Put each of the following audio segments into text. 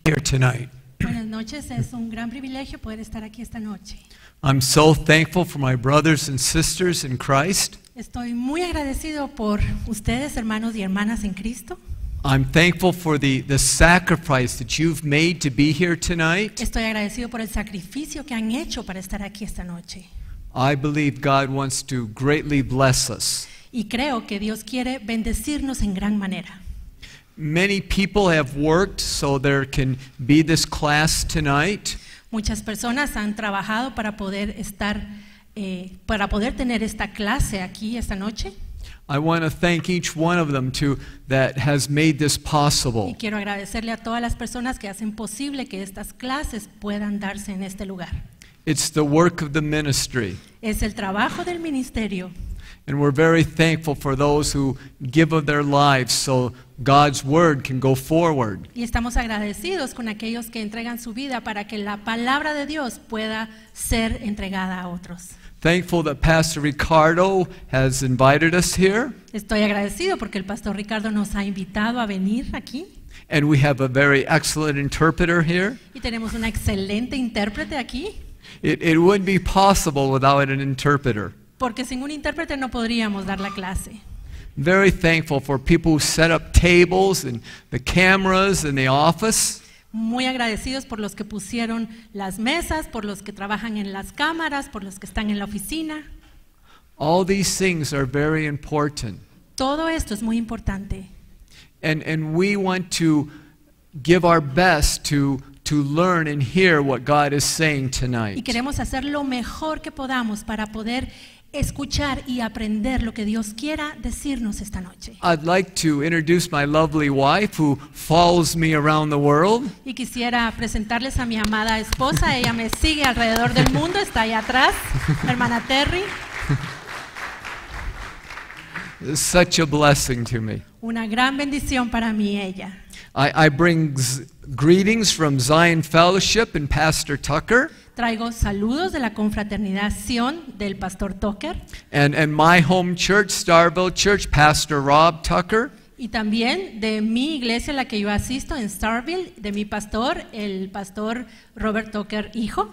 here tonight. Buenas noches, es un gran privilegio poder estar aquí esta noche. I'm so thankful for my brothers and sisters in Christ. Estoy muy agradecido por ustedes, hermanos y hermanas en Cristo. I'm thankful for the sacrifice that you've made to be here tonight. Estoy agradecido por el sacrificio que han hecho para estar aquí esta noche. I believe God wants to greatly bless us. Y creo que Dios quiere bendecirnos en gran manera. Many people have worked so there can be this class tonight. Muchas personas han trabajado para poder estar, para poder tener esta clase aquí esta noche. I want to thank each one of them that has made this Y possible. quiero agradecerle a todas las personas que hacen posible que estas clases puedan darse en este lugar. It's the work of the ministry. Es el trabajo del ministerio. And we're very thankful for those who give of their lives so God's word can go forward. Y estamos agradecidos con aquellos que entregan su vida para que la palabra de Dios pueda ser entregada a otros. Thankful that Pastor Ricardo has invited us here, Estoy agradecido porque el pastor Ricardo nos ha invitado a venir aquí and we have a very excellent interpreter here. y tenemos una excelente intérprete aquí, It wouldn't be possible without an interpreter. porque sin un intérprete no podríamos dar la clase. Very thankful for people who set up tables and the cameras in the office. Muy agradecidos por los que pusieron las mesas, por los que trabajan en las cámaras, por los que están en la oficina. All these things are very important. Todo esto es muy importante. And we want to give our best to learn and hear what God is saying Y tonight. queremos hacer lo mejor que podamos para poder escuchar y aprender lo que Dios quiera decirnos esta noche. I'd like to introduce my lovely wife who follows me around the world. Y quisiera presentarles a mi amada esposa. Ella me sigue alrededor del mundo, está ahí atrás, la hermana Terry. It's such a blessing to me. Una gran bendición para mí ella. I bring greetings from Zion Fellowship and Pastor Tucker, Traigo saludos de la confraternidad Sion del pastor Tucker and my home church, Starville Church, Pastor Rob Tucker, y también de mi iglesia a la que yo asisto en Starville, de mi pastor, el pastor Robert Tucker, hijo.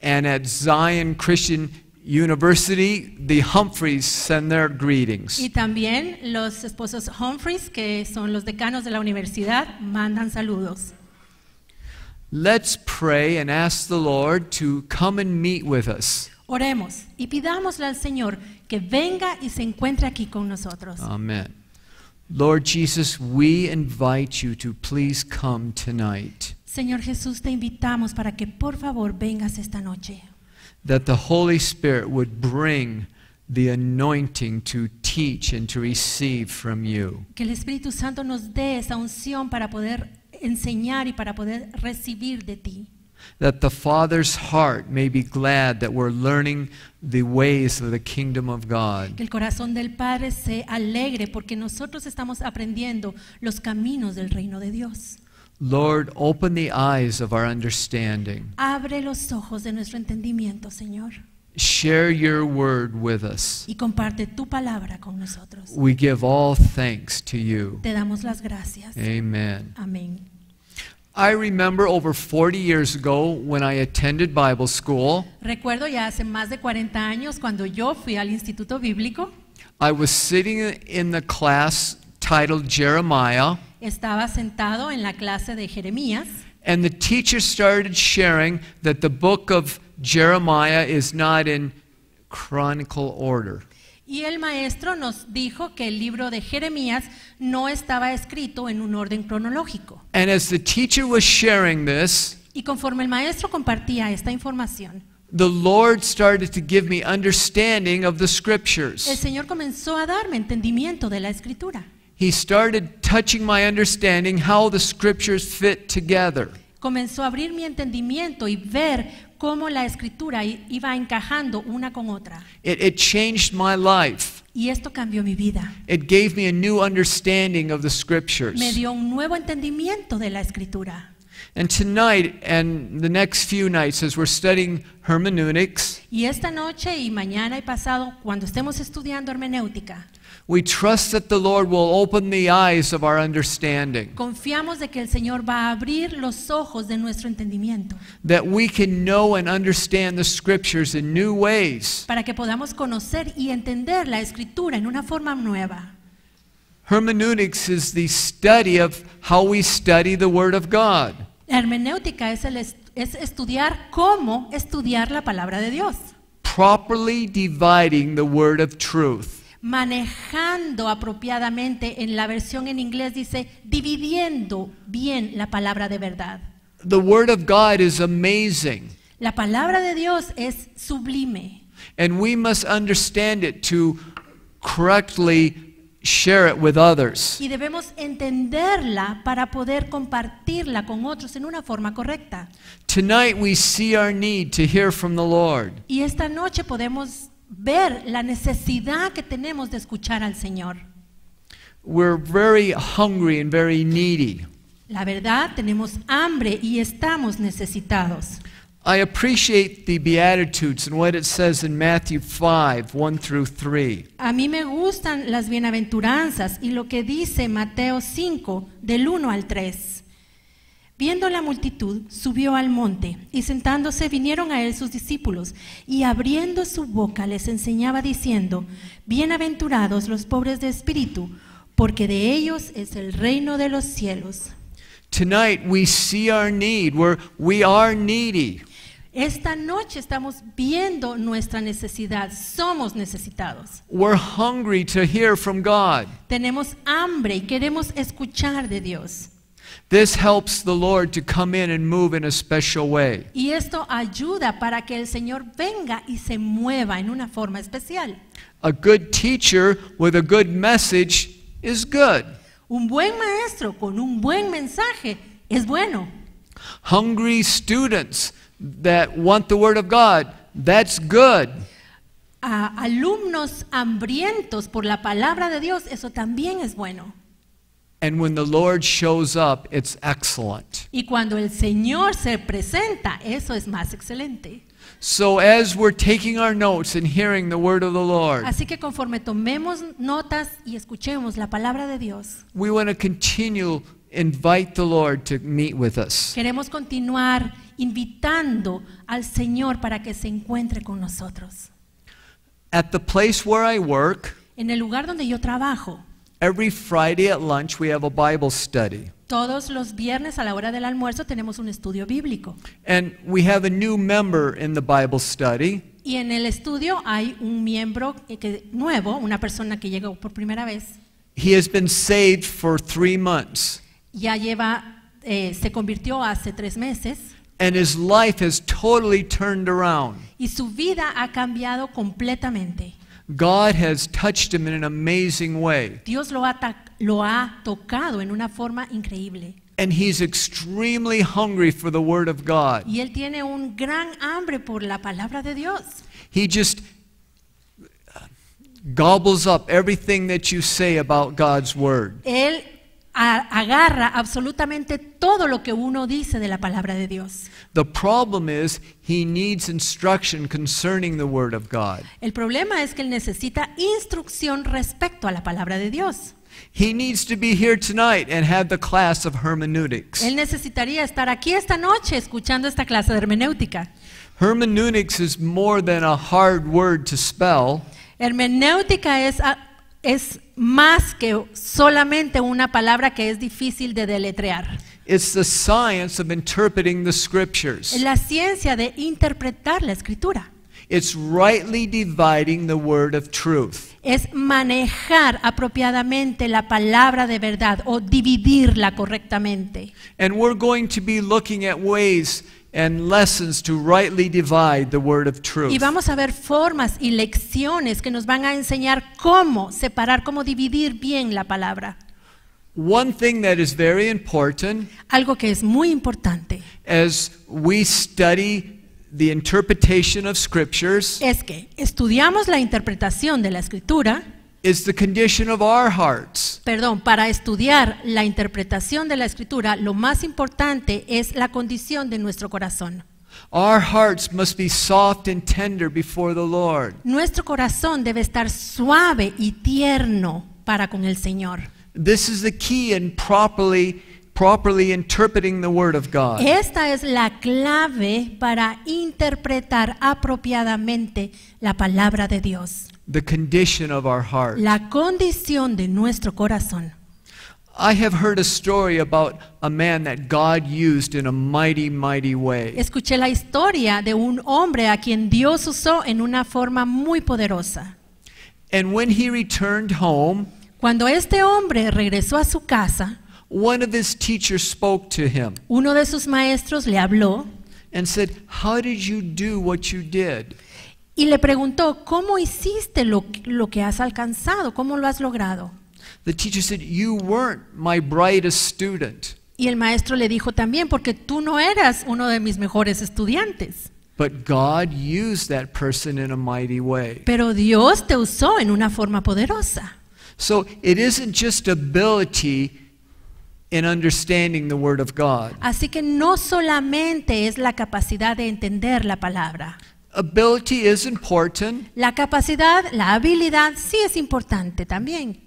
and at Zion Christian University, the Humphreys send their greetings. Y también los esposos Humphreys, que son los decanos de la universidad, mandan saludos. Let's pray and ask the Lord to come and meet with us. Oremos y pidámosle al Señor que venga y se encuentre aquí con nosotros. Amen. Lord Jesus, we invite you to please come tonight, Señor Jesús, te invitamos para que por favor vengas esta noche. that the Holy Spirit would bring the anointing to teach and to receive from you. Que el Espíritu Santo nos dé esa unción para poder enseñar y para poder recibir de ti. That the Father's heart may be glad that we're learning the ways of the kingdom of God. Que el corazón del Padre se alegre porque nosotros estamos aprendiendo los caminos del reino de Dios. Lord, open the eyes of our understanding. Abre los ojos de nuestro entendimiento, Señor, Share your word with us. y comparte tu palabra con nosotros. We give all thanks to you. Te damos las gracias. Amen. Amén. I remember over 40 years ago when I attended Bible school, Recuerdo ya hace más de 40 años cuando yo fui al Instituto Bíblico, I was sitting in the class titled Jeremiah, estaba sentado en la clase de Jeremías and the teacher started sharing that the book of Jeremiah is not in chronicle order. y el maestro nos dijo que el libro de Jeremías no estaba escrito en un orden cronológico. And as the teacher was sharing this, Y conforme el maestro compartía esta información, the Lord started to give me understanding of the el scriptures. Señor comenzó a darme entendimiento de la escritura. He started touching my understanding how the scriptures fit together. Comenzó a abrir mi entendimiento y ver cómo la escritura iba encajando una con otra. It changed my life. Y esto cambió mi vida. It gave me a new understanding of the Me scriptures. dio un nuevo entendimiento de la escritura. And tonight and the next few nights as we're studying hermeneutics, Y esta noche y mañana y pasado, cuando estemos estudiando hermenéutica, We trust that the Lord will open the eyes of our understanding, Confiamos de que el Señor va a abrir los ojos de nuestro entendimiento that we can know and understand the Scriptures in new ways. para que podamos conocer y entender la Escritura en una forma nueva. Hermeneutics is the study of how we study the Word of God. La hermenéutica es estudiar cómo estudiar la palabra de Dios, Properly dividing the Word of truth. manejando apropiadamente. En la versión en inglés dice dividiendo bien la palabra de verdad. The Word of God is amazing, La palabra de Dios es sublime and we must understand it to correctly share it with others. y debemos entenderla para poder compartirla con otros en una forma correcta. Tonight we see our need to hear from the Lord. Y esta noche podemos ver la necesidad que tenemos de escuchar al Señor. We're very hungry and very needy. La verdad, tenemos hambre y estamos necesitados. I appreciate the Beatitudes and what it says in Matthew 5, 1 through 3. A mí me gustan las bienaventuranzas y lo que dice Mateo 5, del 1 al 3. Viendo la multitud, subió al monte, y sentándose vinieron a él sus discípulos, y abriendo su boca les enseñaba diciendo: Bienaventurados los pobres de espíritu, porque de ellos es el reino de los cielos. Tonight we see our need. We are needy. Esta noche estamos viendo nuestra necesidad, somos necesitados. We're hungry to hear from God. Tenemos hambre y queremos escuchar de Dios. This helps the Lord to come in and move in a special way. Y esto ayuda para que el Señor venga y se mueva en una forma especial. A good teacher with a good message is good. Un buen maestro con un buen mensaje es bueno. Hungry students that want the Word of God, that's good. A alumnos hambrientos por la palabra de Dios, eso también es bueno. And when the Lord shows up, it's excellent. Y cuando el Señor se presenta, eso es más excelente. So as we're taking our notes and hearing the word of the Lord, Así que conforme tomemos notas y escuchemos la palabra de Dios, we want to continue invite the Lord to meet with us. queremos continuar invitando al Señor para que se encuentre con nosotros. At the place where I work, En el lugar donde yo trabajo, every Friday at lunch we have a Bible study. todos los viernes a la hora del almuerzo tenemos un estudio bíblico. And we have a new member in the Bible study. Y en el estudio hay un miembro nuevo, una persona que llegó por primera vez. He has been saved for 3 months. Ya se convirtió hace 3 meses And his life has totally turned around. y su vida ha cambiado completamente. God has touched him in an amazing way. Dios lo ha tocado en una forma increíble. And he's extremely hungry for the Word of God. Y él tiene un gran hambre por la palabra de Dios. He just gobbles up everything that you say about God's Word. Él agarra absolutamente todo lo que uno dice de la palabra de Dios. The problem is he needs instruction concerning the Word of God. El problema es que él necesita instrucción respecto a la palabra de Dios. He needs to be here tonight and have the class of hermeneutics. Él necesitaría estar aquí esta noche escuchando esta clase de hermenéutica. Hermeneutics is more than a hard word to spell. Hermenéutica es más que solamente una palabra que es difícil de deletrear. It's the science of interpreting the Scriptures. Es la ciencia de interpretar la escritura. It's rightly dividing the word of truth. Es manejar apropiadamente la palabra de verdad o dividirla correctamente. And we're going to be looking at ways and lessons to rightly divide the word of truth. Y vamos a ver formas y lecciones que nos van a enseñar cómo separar, cómo dividir bien la palabra. One thing that is very important Algo que es muy importante as we study the interpretation of Scriptures es que estudiamos la interpretación de la escritura, is the condition of our hearts. para estudiar la interpretación de la escritura, lo más importante es la condición de nuestro corazón. Our hearts must be soft and tender before the Lord. Nuestro corazón debe estar suave y tierno para con el Señor. This is the key in properly interpreting the Word of God. Esta es la clave para interpretar apropiadamente la palabra de Dios. The condition of our heart. La condición de nuestro corazón. I have heard a story about a man that God used in a mighty, mighty way. Escuché la historia de un hombre a quien Dios usó en una forma muy poderosa. And when he returned home, Cuando este hombre regresó a su casa, one of his teachers spoke to him uno de sus maestros le habló and said, "How did you do what you did?" y le preguntó, ¿cómo hiciste lo que has alcanzado? ¿Cómo lo has logrado? The teacher said, "You weren't my brightest student, Y el maestro le dijo también, porque tú no eras uno de mis mejores estudiantes, but God used that person in a mighty way." pero Dios te usó en una forma poderosa. So it isn't just ability in understanding the Word of God. Así que no solamente es la capacidad de entender la palabra. Ability is important, La capacidad, la habilidad sí es importante también.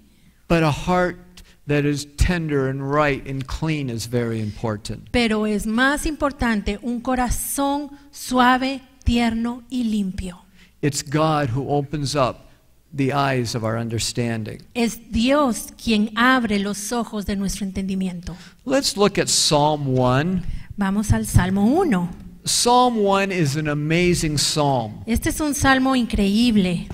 but a heart that is tender and right and clean is very important. Pero es más importante un corazón suave, tierno y limpio. It's God who opens up the eyes of our understanding. Es Dios quien abre los ojos de nuestro entendimiento. Let's look at Psalm 1. Vamos al Salmo 1. Psalm 1 is an amazing psalm. Este es un salmo increíble.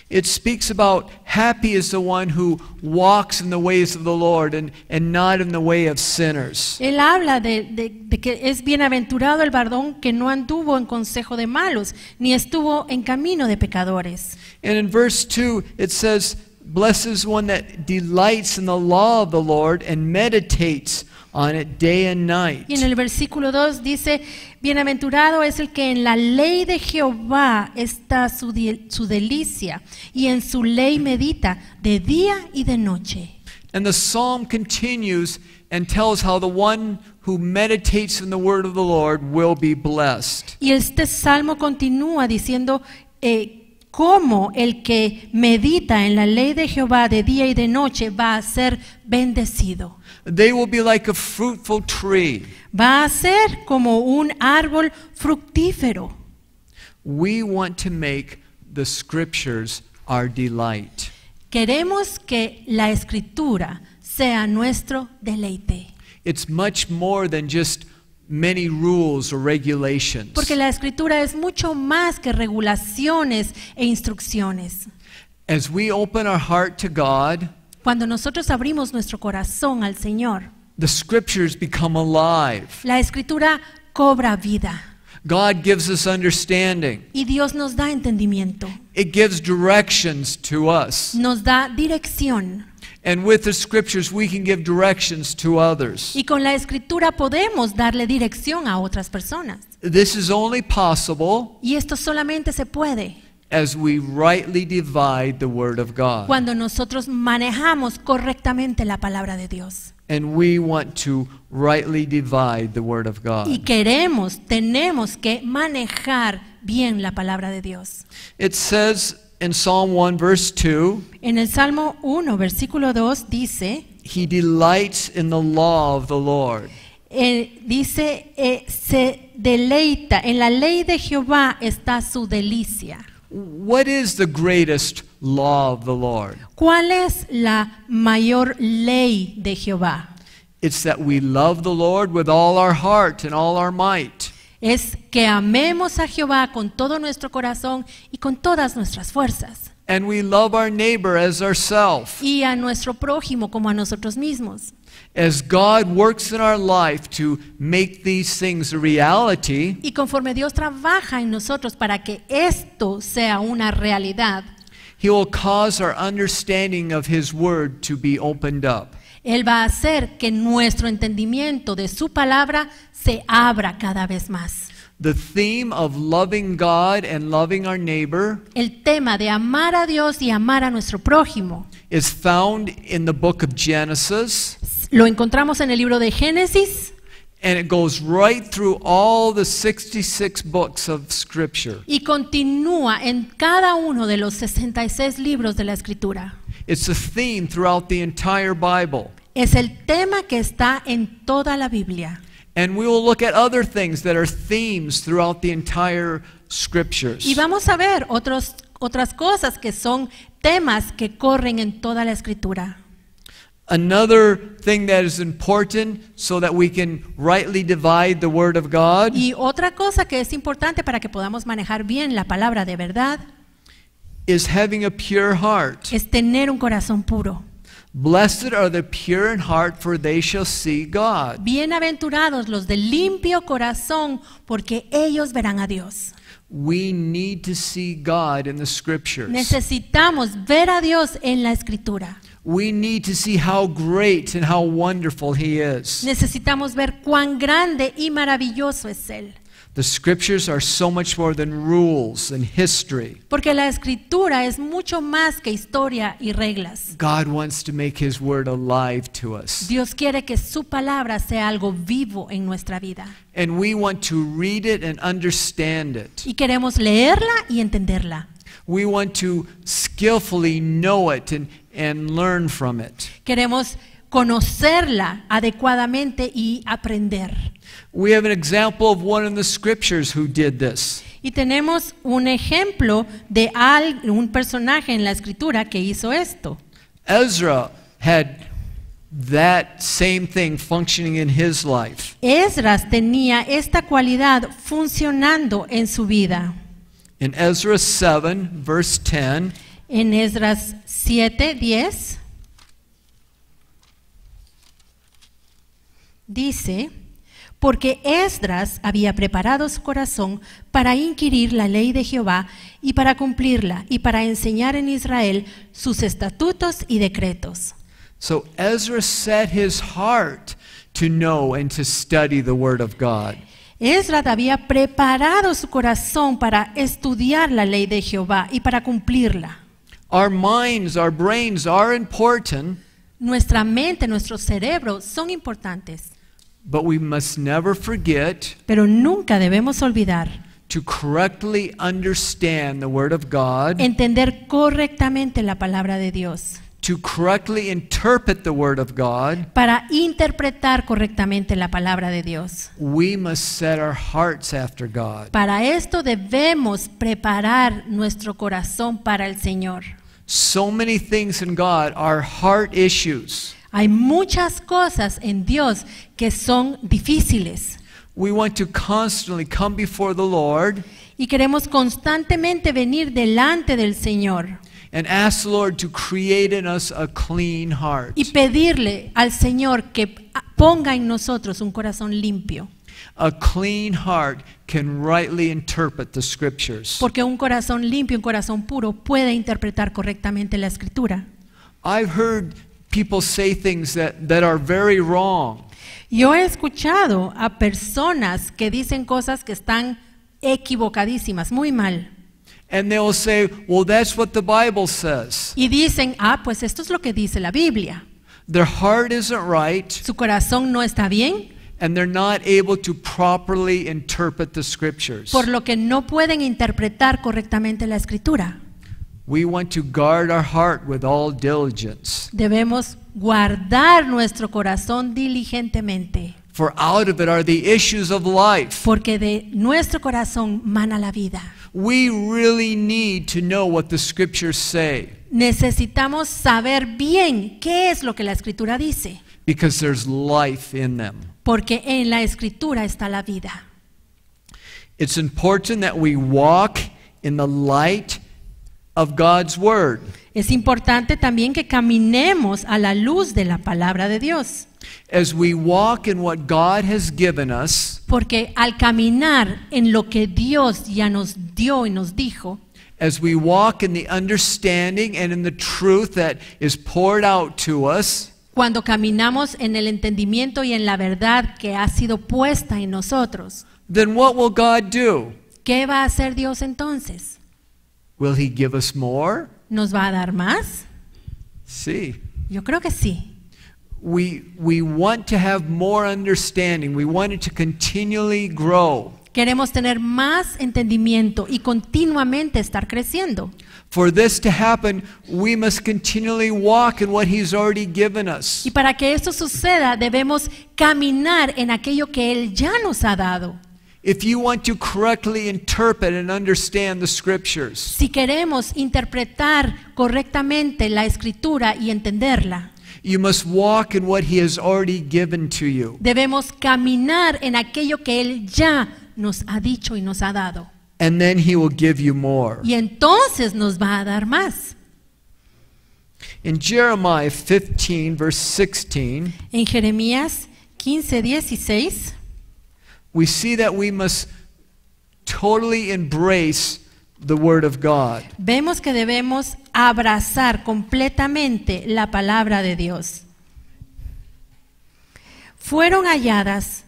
It speaks about happy is the one who walks in the ways of the Lord and not in the way of sinners. Él habla de que es bienaventurado el varón que no anduvo en consejo de malos, ni estuvo en camino de pecadores. And in verse 2 it says, "Blessed is one that delights in the law of the Lord and meditates on it day and night." Y en el versículo 2 dice, bienaventurado es el que en la ley de Jehová está su delicia, y en su ley medita de día y de noche. And the psalm continues and tells how the one who meditates in the word of the Lord will be blessed. Y este salmo continúa diciendo cómo el que medita en la ley de Jehová de día y de noche va a ser bendecido. They will be like a fruitful tree. Va a ser como un árbol fructífero. We want to make the scriptures our delight. Queremos que la escritura sea nuestro deleite. It's much more than just many rules or regulations. Porque la escritura es mucho más que regulaciones e instrucciones. As we open our heart to God, Cuando nosotros abrimos nuestro corazón al Señor, the scriptures become alive. la escritura cobra vida God gives us understanding. y Dios nos da entendimiento, It gives directions to us. nos da dirección. And with the scriptures, we can give directions to others. Y con la escritura podemos darle dirección a otras personas. This is only possible Y esto solamente se puede as we rightly divide the word of God. cuando nosotros manejamos correctamente la palabra de Dios. And we want to rightly divide the word of God. Y tenemos que manejar bien la palabra de Dios. It says in Psalm 1 verse 2, En el Salmo 1, versículo 2 dice, He delights in the law of the Lord. se deleita, en la ley de Jehová está su delicia. What is the greatest law of the Lord? ¿Cuál es la mayor ley de Jehová? It's that we love the Lord with all our heart and all our might. Es que amemos a Jehová con todo nuestro corazón y con todas nuestras fuerzas. And we love our neighbor as ourselves. Y a nuestro prójimo como a nosotros mismos. As God works in our life to make these things a reality, Y conforme Dios trabaja en nosotros para que esto sea una realidad, He will cause our understanding of His word to be opened up. Él va a hacer que nuestro entendimiento de su palabra se abra cada vez más. The theme of loving God and loving our neighbor El tema de amar a Dios y amar a nuestro prójimo is found in the book of Genesis, lo encontramos en el libro de Génesis And it goes right through all the 66 books of Scripture. Y continúa en cada uno de los 66 libros de la Escritura. It's a theme throughout the entire Bible. Es el tema que está en toda la Biblia. And we will look at other things that are themes throughout the entire Scriptures. Y vamos a ver otras cosas que son temas que corren en toda la Escritura. Another thing that is important so that we can rightly divide the Word of God Y otra cosa que es importante para que podamos manejar bien la palabra de verdad is having a pure heart. es tener un corazón puro. Blessed are the pure in heart, for they shall see God. Bienaventurados los de limpio corazón, porque ellos verán a Dios. We need to see God in the Scriptures. Necesitamos ver a Dios en la Escritura. We need to see how great and how wonderful He is. Necesitamos ver cuán grande y maravilloso es Él. The Scriptures are so much more than rules and history. Porque la Escritura es mucho más que historia y reglas. God wants to make His Word alive to us. Dios quiere que su palabra sea algo vivo en nuestra vida. And we want to read it and understand it. Y queremos leerla y entenderla. We want to skillfully know it and learn from it. Queremos conocerla adecuadamente y aprender. We have an example of one in the Scriptures who did this. Y tenemos un ejemplo de un personaje en la Escritura que hizo esto. Ezra had that same thing functioning in his life. Esdras tenía esta cualidad funcionando en su vida. In Ezra 7, verse 10, En Esdras 7:10 dice, porque Esdras había preparado su corazón para inquirir la ley de Jehová y para cumplirla y para enseñar en Israel sus estatutos y decretos. so Ezra set his heart to know and to study the Word of God. Esdras había preparado su corazón para estudiar la ley de Jehová y para cumplirla. Our minds, our brains are important, Nuestra mente, nuestro cerebro son importantes, but we must never forget pero nunca debemos olvidar to correctly understand the Word of God, entender correctamente la palabra de Dios, to correctly interpret the Word of God. para interpretar correctamente la palabra de Dios. We must set our hearts after God. Para esto debemos preparar nuestro corazón para el Señor. So many things in God are heart issues. Hay muchas cosas en Dios que son difíciles We want to constantly come before the Lord y queremos constantemente venir delante del Señor and ask the Lord to create in us a clean heart. y pedirle al Señor que ponga en nosotros un corazón limpio, A clean heart can rightly interpret the Scriptures. porque un corazón limpio, un corazón puro puede interpretar correctamente la Escritura. I've heard people say things that are very wrong. Yo he escuchado a personas que dicen cosas que están equivocadísimas, muy mal. And they will say, well, that's what the Bible says. Y dicen, pues esto es lo que dice la Biblia. Their heart isn't right, Su corazón no está bien, and they're not able to properly interpret the Scriptures. por lo que no pueden interpretar correctamente la Escritura. We want to guard our heart with all diligence, Debemos guardar nuestro corazón diligentemente, for out of it are the issues of life. porque de nuestro corazón mana la vida. We really need to know what the Scriptures say, Necesitamos saber bien qué es lo que la Escritura dice, because there's life in them. porque en la Escritura está la vida. It's important that we walk in the light of God's Word. Es importante también que caminemos a la luz de la palabra de Dios, As we walk in what God has given us, porque al caminar en lo que Dios ya nos dio y nos dijo, as we walk in the understanding and in the truth that is poured out to us, cuando caminamos en el entendimiento y en la verdad que ha sido puesta en nosotros, then what will God do? ¿qué va a hacer Dios entonces? Will He give us more? ¿Nos va a dar más? See. Yo creo que sí. we want to have more understanding. We want it to continually grow. Queremos tener más entendimiento y continuamente estar creciendo. For this to happen, we must continually walk in what He's already given us. Y para que esto suceda, debemos caminar en aquello que Él ya nos ha dado. If you want to correctly interpret and understand the Scriptures, Si queremos interpretar correctamente la Escritura y entenderla, you must walk in what He has already given to you. debemos caminar en aquello que Él ya nos ha dicho y nos ha dado. And then He will give you more. Y entonces nos va a dar más. In Jeremiah 15, verse 16, En Jeremías 15:16 we see that we must totally embrace the Word of God. vemos que debemos abrazar completamente la palabra de Dios. Fueron halladas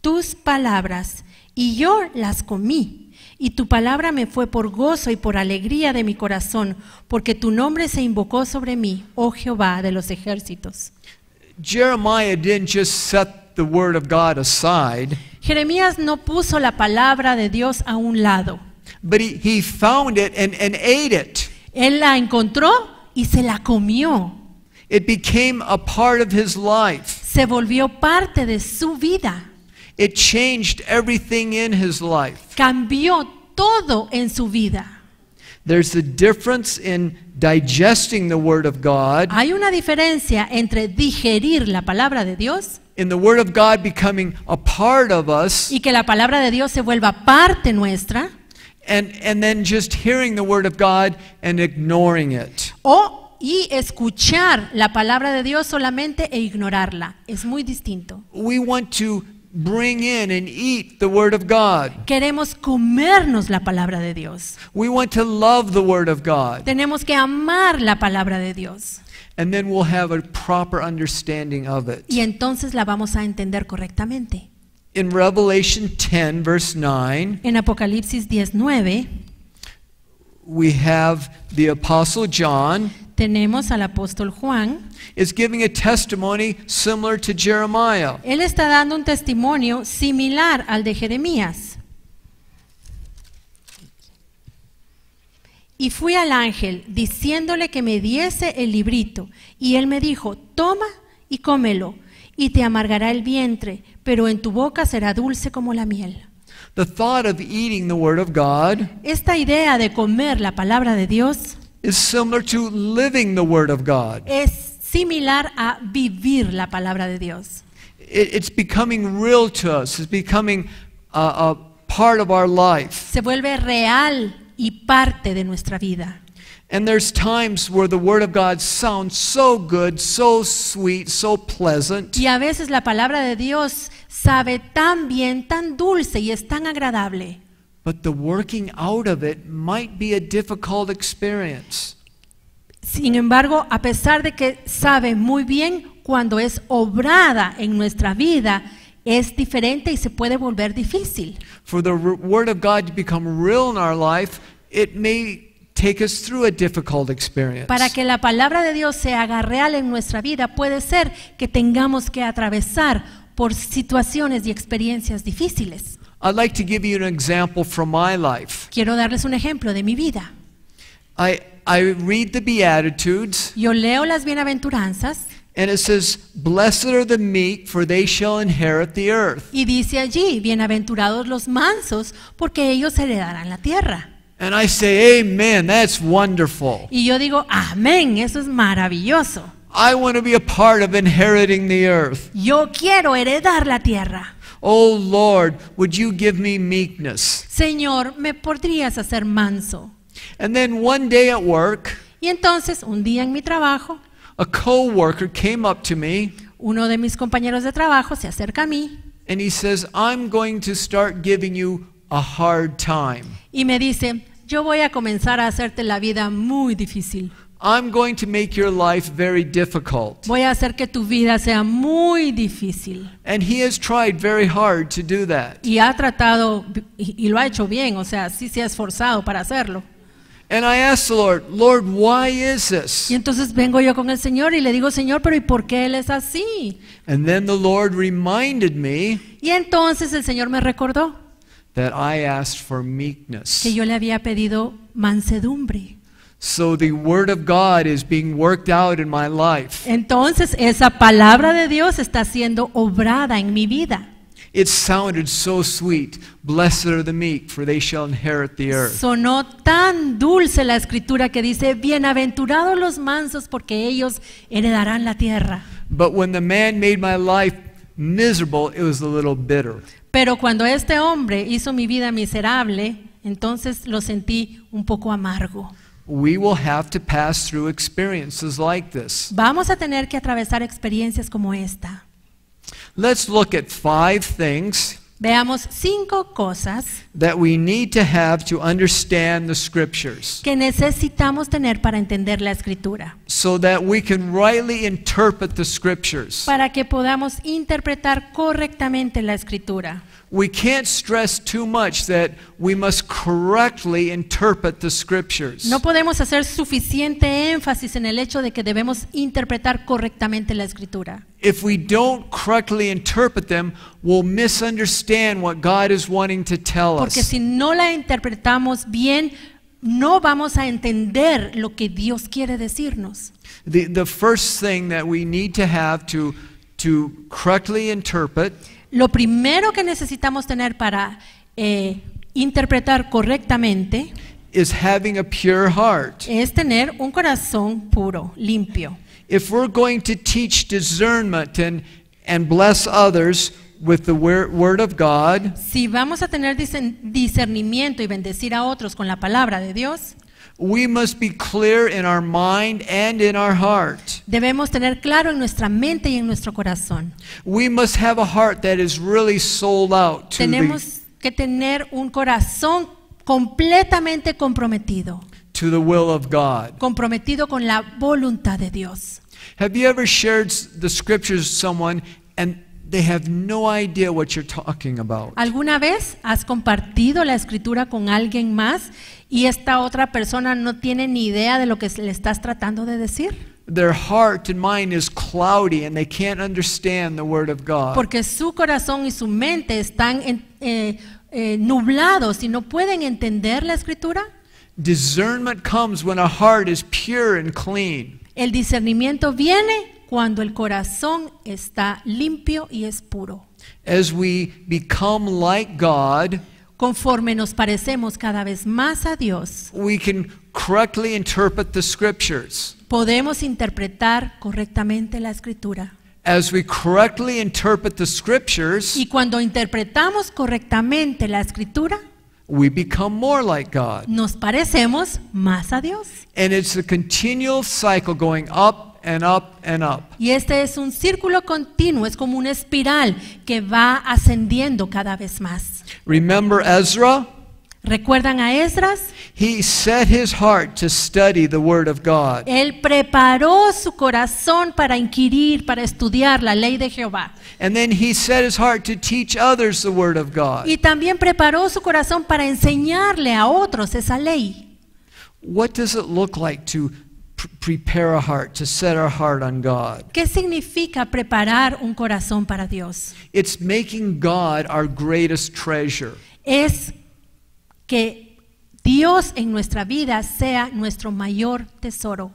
tus palabras y yo las comí, y tu palabra me fue por gozo y por alegría de mi corazón, porque tu nombre se invocó sobre mí, oh Jehová de los ejércitos. Jeremiah didn't just set the Word of God aside, Jeremías no puso la palabra de Dios a un lado. but he found it and ate it. Él la encontró y se la comió. It became a part of his life. Se volvió parte de su vida. It changed everything in his life. Cambió todo en su vida. There's a difference in digesting the Word of God, Hay una diferencia entre digerir la palabra de Dios in the Word of God becoming a part of us, y que la palabra de Dios se vuelva parte nuestra, and then just hearing the Word of God and ignoring it. y escuchar la palabra de Dios solamente e ignorarla. Es muy distinto. We want to bring in and eat the Word of God. Queremos comernos la palabra de Dios. We want to love the Word of God. Tenemos que amar la palabra de Dios. And then we'll have a proper understanding of it. Y entonces la vamos a entender correctamente. In Revelation 10, verse 9, En Apocalipsis 19 we have the Apostle John tenemos al apóstol Juan. is giving a testimony similar to Jeremiah. Él está dando un testimonio similar al de Jeremías. Y fui al ángel diciéndole que me diese el librito, y él me dijo, toma y cómelo, y te amargará el vientre, pero en tu boca será dulce como la miel. The thought of eating the Word of God Esta idea de comer la palabra de Dios is similar to living the Word of God. es similar a vivir la palabra de Dios. It's becoming real to us. It's becoming a part of our life. Se vuelve real y parte de nuestra vida. And there's times where the Word of God sounds so good, so sweet, so pleasant. Y a veces la palabra de Dios sabe tan bien, tan dulce y es tan agradable. But the working out of it might be a difficult experience. Sin embargo, a pesar de que sabe muy bien, cuando es obrada en nuestra vida, es diferente y se puede volver difícil. For the Word of God to become real in our life, it may take us through a difficult experience. Para que la palabra de Dios se haga real en nuestra vida, puede ser que tengamos que atravesar por situaciones y experiencias difíciles. I'd like to give you an example from my life. Quiero darles un ejemplo de mi vida. I read the Beatitudes, Yo leo las bienaventuranzas and it says, "Blessed are the meek, for they shall inherit the earth." y dice allí, bienaventurados los mansos, porque ellos heredarán la tierra. And I say, "Amen, that's wonderful. Y yo digo, amén, eso es maravilloso. I want to be a part of inheriting the earth. Yo quiero heredar la tierra. Oh Lord, would you give me meekness?" Señor, ¿me podrías hacer manso? And then one day at work, Y entonces, un día en mi trabajo, a coworker came up to me uno de mis compañeros de trabajo se acerca a mí and he says, "I'm going to start giving you a hard time. y me dice, yo voy a comenzar a hacerte la vida muy difícil. I'm going to make your life very difficult." Voy a hacer que tu vida sea muy difícil. And he has tried very hard to do that. Y ha tratado, y lo ha hecho bien, o sea, sí se ha esforzado para hacerlo. And I asked the Lord, Lord, why is this? Y entonces vengo yo con el Señor y le digo, Señor, pero ¿y por qué Él es así? And then the Lord reminded me Y entonces el Señor me recordó that I asked for meekness. que yo le había pedido mansedumbre. So the Word of God is being worked out in my life. Entonces esa palabra de Dios está siendo obrada en mi vida. It sounded so sweet. Blessed are the meek, for they shall inherit the earth. Sonó tan dulce la escritura que dice, bienaventurados los mansos porque ellos heredarán la tierra. But when the man made my life miserable, it was a little bitter. Pero cuando este hombre hizo mi vida miserable, entonces lo sentí un poco amargo. We will have to pass through experiences like this. Vamos a tener que atravesar experiencias como esta. Let's look at 5 things Veamos 5 cosas that we need to have to understand the Scriptures que necesitamos tener para entender la escritura, so that we can rightly interpret the Scriptures. para que podamos interpretar correctamente la escritura. We can't stress too much that we must correctly interpret the Scriptures. No podemos hacer suficiente énfasis en el hecho de que debemos interpretar correctamente la escritura. If we don't correctly interpret them, we'll misunderstand what God is wanting to tell Porque us. si no la interpretamos bien, no vamos a entender lo que Dios quiere decirnos. The first thing that we need to have to correctly interpret Lo primero que necesitamos tener para interpretar correctamente is having a pure heart. es tener un corazón puro, limpio. If we're going to teach discernment and bless others with the word of God, Si vamos a tener discernimiento y bendecir a otros con la palabra de Dios, we must be clear in our mind and in our heart. debemos tener claro en nuestra mente y en nuestro corazón. We must have a heart that is really sold out to Tenemos que tener un corazón completamente comprometido, the will of God. comprometido con la voluntad de Dios. Have you ever shared the Scriptures with someone and they have no idea what you're talking about? ¿Alguna vez has compartido la escritura con alguien más y esta otra persona no tiene ni idea de lo que le estás tratando de decir? Their heart and mind is cloudy and they can't understand the Word of God. Porque su corazón y su mente están nublados y no pueden entender la escritura. Discernment comes when a heart is pure and clean. El discernimiento viene cuando el corazón está limpio y es puro. As we become like God, Conforme nos parecemos cada vez más a Dios, we can correctly interpret the Scriptures. podemos interpretar correctamente la escritura. As we correctly interpret the Scriptures, Y cuando interpretamos correctamente la escritura, we become more like God. nos parecemos más a Dios. And it's a continual cycle going up and up and up. Y este es un círculo continuo, es como una espiral que va ascendiendo cada vez más. Remember Ezra? ¿Recuerdan a Esdras? He set his heart to study the Word of God. Él preparó su corazón para inquirir, para estudiar la ley de Jehová. And then he set his heart to teach others the Word of God. Y también preparó su corazón para enseñarle a otros esa ley. What does it look like to prepare a heart, to set our heart on God? ¿Qué significa preparar un corazón para Dios? It's making God our greatest treasure. Es que Dios en nuestra vida sea nuestro mayor tesoro.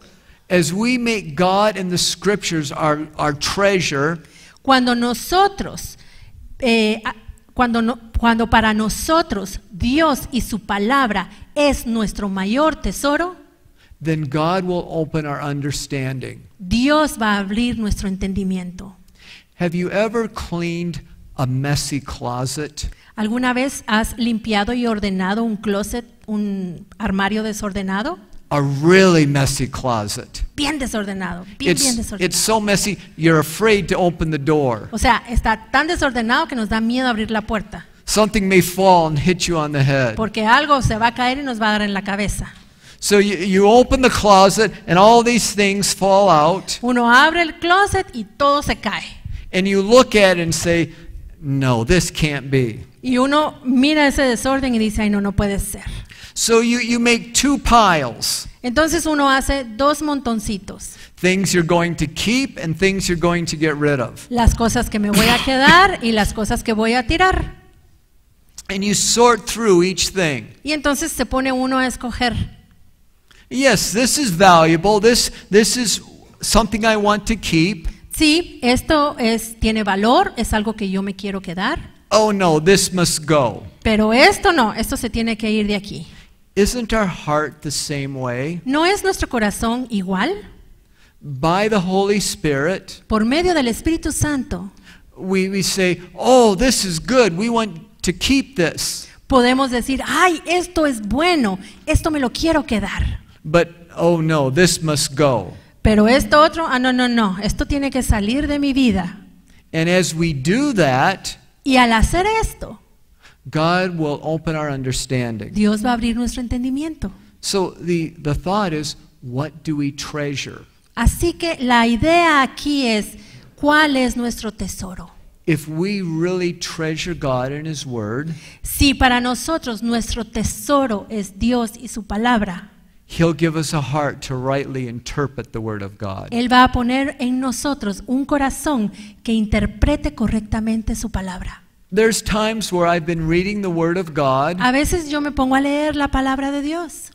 As we make God and the Scriptures our treasure, Cuando nosotros, cuando para nosotros Dios y su palabra es nuestro mayor tesoro, then God will open our understanding. Dios va a abrir nuestro entendimiento. Have you ever cleaned a messy closet? ¿Alguna vez has limpiado y ordenado un closet, un armario desordenado? A really messy closet. Bien desordenado, bien desordenado. It's so messy, you're afraid to open the door. O sea, está tan desordenado que nos da miedo abrir la puerta, Something may fall and hit you on the head. porque algo se va a caer y nos va a dar en la cabeza. So you open the closet and all these things fall out, Uno abre el closet y todo se cae. and you look at it and say, no, this can't be. Y uno mira ese desorden y dice, ay, no, no puede ser. So you make two piles. Entonces uno hace dos montoncitos. Things you're going to keep and things you're going to get rid of. Las cosas que me voy a quedar y las cosas que voy a tirar. And you sort through each thing. Y entonces se pone uno a escoger. Yes, this is valuable. This is something I want to keep. Sí, esto tiene valor, es algo que yo me quiero quedar. Oh no, this must go. Pero esto no, esto se tiene que ir de aquí. Isn't our heart the same way? ¿No es nuestro corazón igual? By the Holy Spirit, Por medio del Espíritu Santo, we say, oh, this is good. We want to keep this. podemos decir, ay, esto es bueno, esto me lo quiero quedar. But, oh no, this must go. Pero esto otro, no, esto tiene que salir de mi vida. And as we do that, Y al hacer esto, God will open our understanding. Dios va a abrir nuestro entendimiento. So the thought is, what do we treasure? Así que la idea aquí es, ¿cuál es nuestro tesoro? If we really treasure God and His Word, Si para nosotros nuestro tesoro es Dios y su palabra, He'll give us a heart to rightly interpret the Word of God. Él va a poner en nosotros un corazón que interprete correctamente su palabra. There's times where I've been reading the Word of God, A veces yo me pongo a leer la palabra de Dios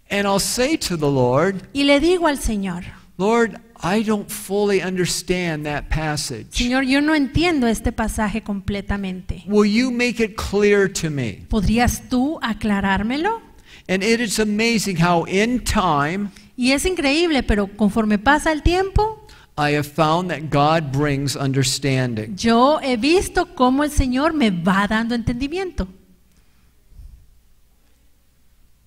and I'll say to the Lord, y le digo al Señor, Lord, I don't fully understand that passage. Señor, yo no entiendo este pasaje completamente. Will you make it clear to me? ¿Podrías tú aclarármelo? And it is amazing how in time Y es increíble, pero conforme pasa el tiempo, I have found that God brings understanding. yo he visto cómo el Señor me va dando entendimiento.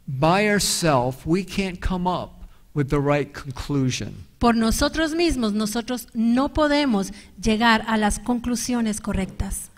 By ourselves, we can't come up with the right conclusion. Por nosotros mismos, nosotros no podemos llegar a las conclusiones correctas.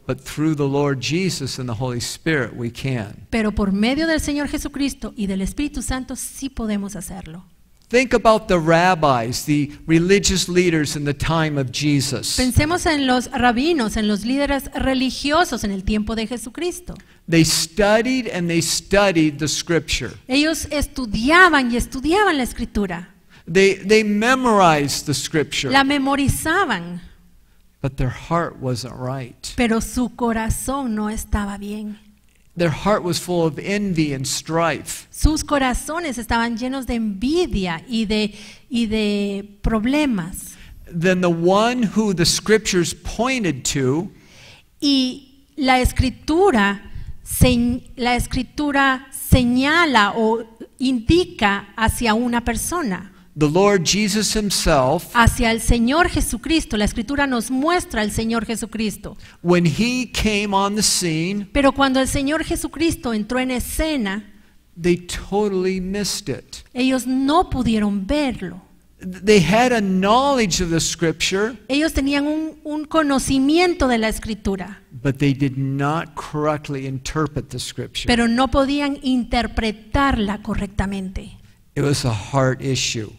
But through the Lord Jesus and the Holy Spirit, we can. Pero por medio del Señor Jesucristo y del Espíritu Santo sí podemos hacerlo. Think about the rabbis, the religious leaders in the time of Jesus. Pensemos en los rabinos, en los líderes religiosos en el tiempo de Jesucristo. They studied and they studied the Scripture. Ellos estudiaban y estudiaban la Escritura. They memorized the Scripture. La memorizaban, But their heart wasn't right. pero su corazón no estaba bien. Their heart was full of envy and strife. Sus corazones estaban llenos de envidia y de problemas. Then the one who the Scriptures pointed to Y la escritura señala o indica hacia una persona, the Lord Jesus Himself, hacia el Señor Jesucristo. La escritura nos muestra al Señor Jesucristo. when He came on the scene, Pero cuando el Señor Jesucristo entró en escena, they totally missed it. ellos no pudieron verlo. They had a knowledge of the Scripture, Ellos tenían un conocimiento de la escritura, but they did not correctly interpret the Scripture. pero no podían interpretarla correctamente. It was a heart issue.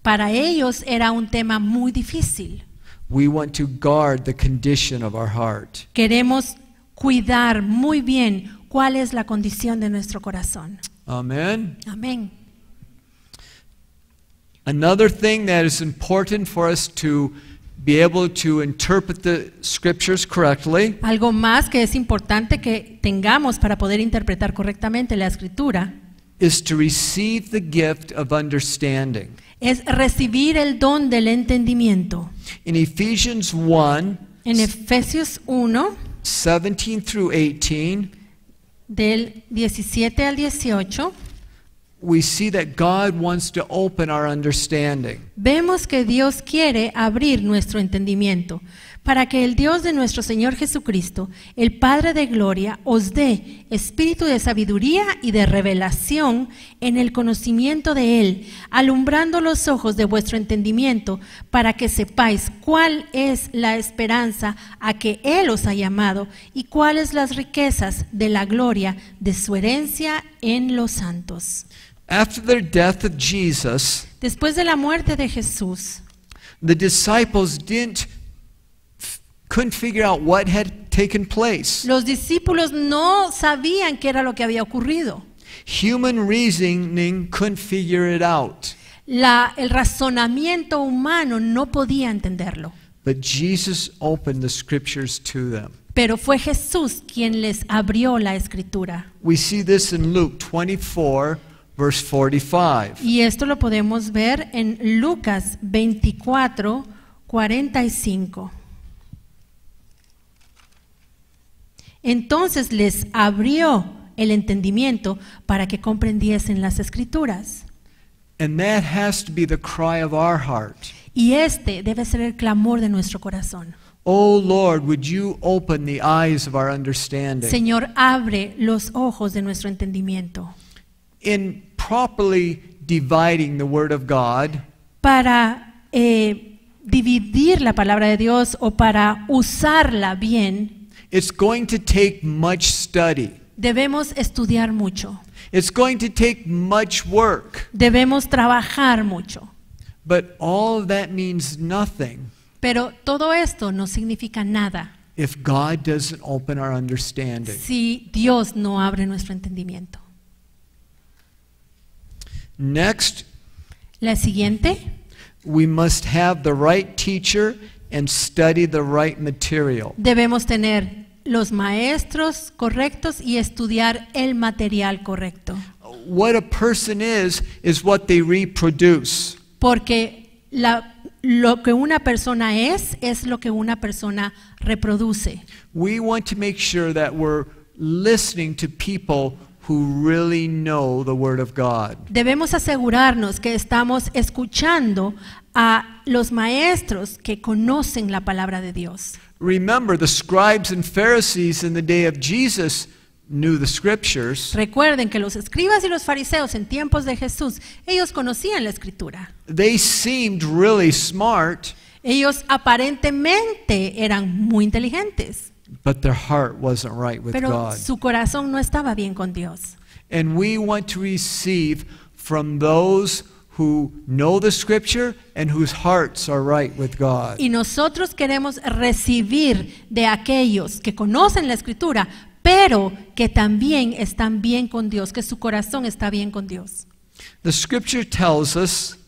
Para ellos era un tema muy difícil. We want to guard the condition of our heart. Queremos cuidar muy bien cuál es la condición de nuestro corazón. Amen. Amén. Another thing that is important for us to be able to interpret the Scriptures correctly Algo más que es importante que tengamos para poder interpretar correctamente la escritura is to receive the gift of understanding. es recibir el don del entendimiento. In Ephesians 1, En Efesios 1, 17 through 18, del 17 al 18, we see that God wants to open our understanding. vemos que Dios quiere abrir nuestro entendimiento para que el Dios de nuestro Señor Jesucristo, el Padre de gloria, os dé espíritu de sabiduría y de revelación en el conocimiento de Él, alumbrando los ojos de vuestro entendimiento, para que sepáis cuál es la esperanza a que Él os ha llamado y cuáles las riquezas de la gloria de su herencia en los santos. After the death of Jesus, Después de la muerte de Jesús, the disciples couldn't figure out what had taken place. los discípulos no sabían qué era lo que había ocurrido. Human reasoning couldn't figure it out. El razonamiento humano no podía entenderlo. But Jesus opened the scriptures to them. Pero fue Jesús quien les abrió la escritura. We see this in Luke 24, verse 45. Y esto lo podemos ver en Lucas 24, 45. Entonces les abrió el entendimiento para que comprendiesen las escrituras. And that has to be the cry of our heart. Y este debe ser el clamor de nuestro corazón. Oh Lord, would you open the eyes of our understanding? Señor, abre los ojos de nuestro entendimiento. In properly dividing the Word of God, Para dividir la palabra de Dios o para usarla bien, it's going to take much study. debemos estudiar mucho. It's going to take much work. Debemos trabajar mucho. But all of that means nothing Pero todo esto no significa nada if God doesn't open our understanding. si Dios no abre nuestro entendimiento. Next, La siguiente, we must have the right teacher and study the right material. debemos tener los maestros correctos y estudiar el material correcto. What a person is what they reproduce. Porque lo que una persona es lo que una persona reproduce. We want to make sure that we're listening to people who really know the Word of God. Debemos asegurarnos que estamos escuchando a los maestros que conocen la palabra de Dios. Remember, the scribes and Pharisees in the day of Jesus knew the scriptures. Recuerden que los escribas y los fariseos en tiempos de Jesús, ellos conocían la escritura. They seemed really smart, Ellos aparentemente eran muy inteligentes, but their heart wasn't right with pero God. su corazón no estaba bien con Dios. And we want to receive from those who know the scripture and whose hearts are right with God. Y nosotros queremos recibir de aquellos que conocen la escritura, pero que también están bien con Dios, que su corazón está bien con Dios. The scripture tells us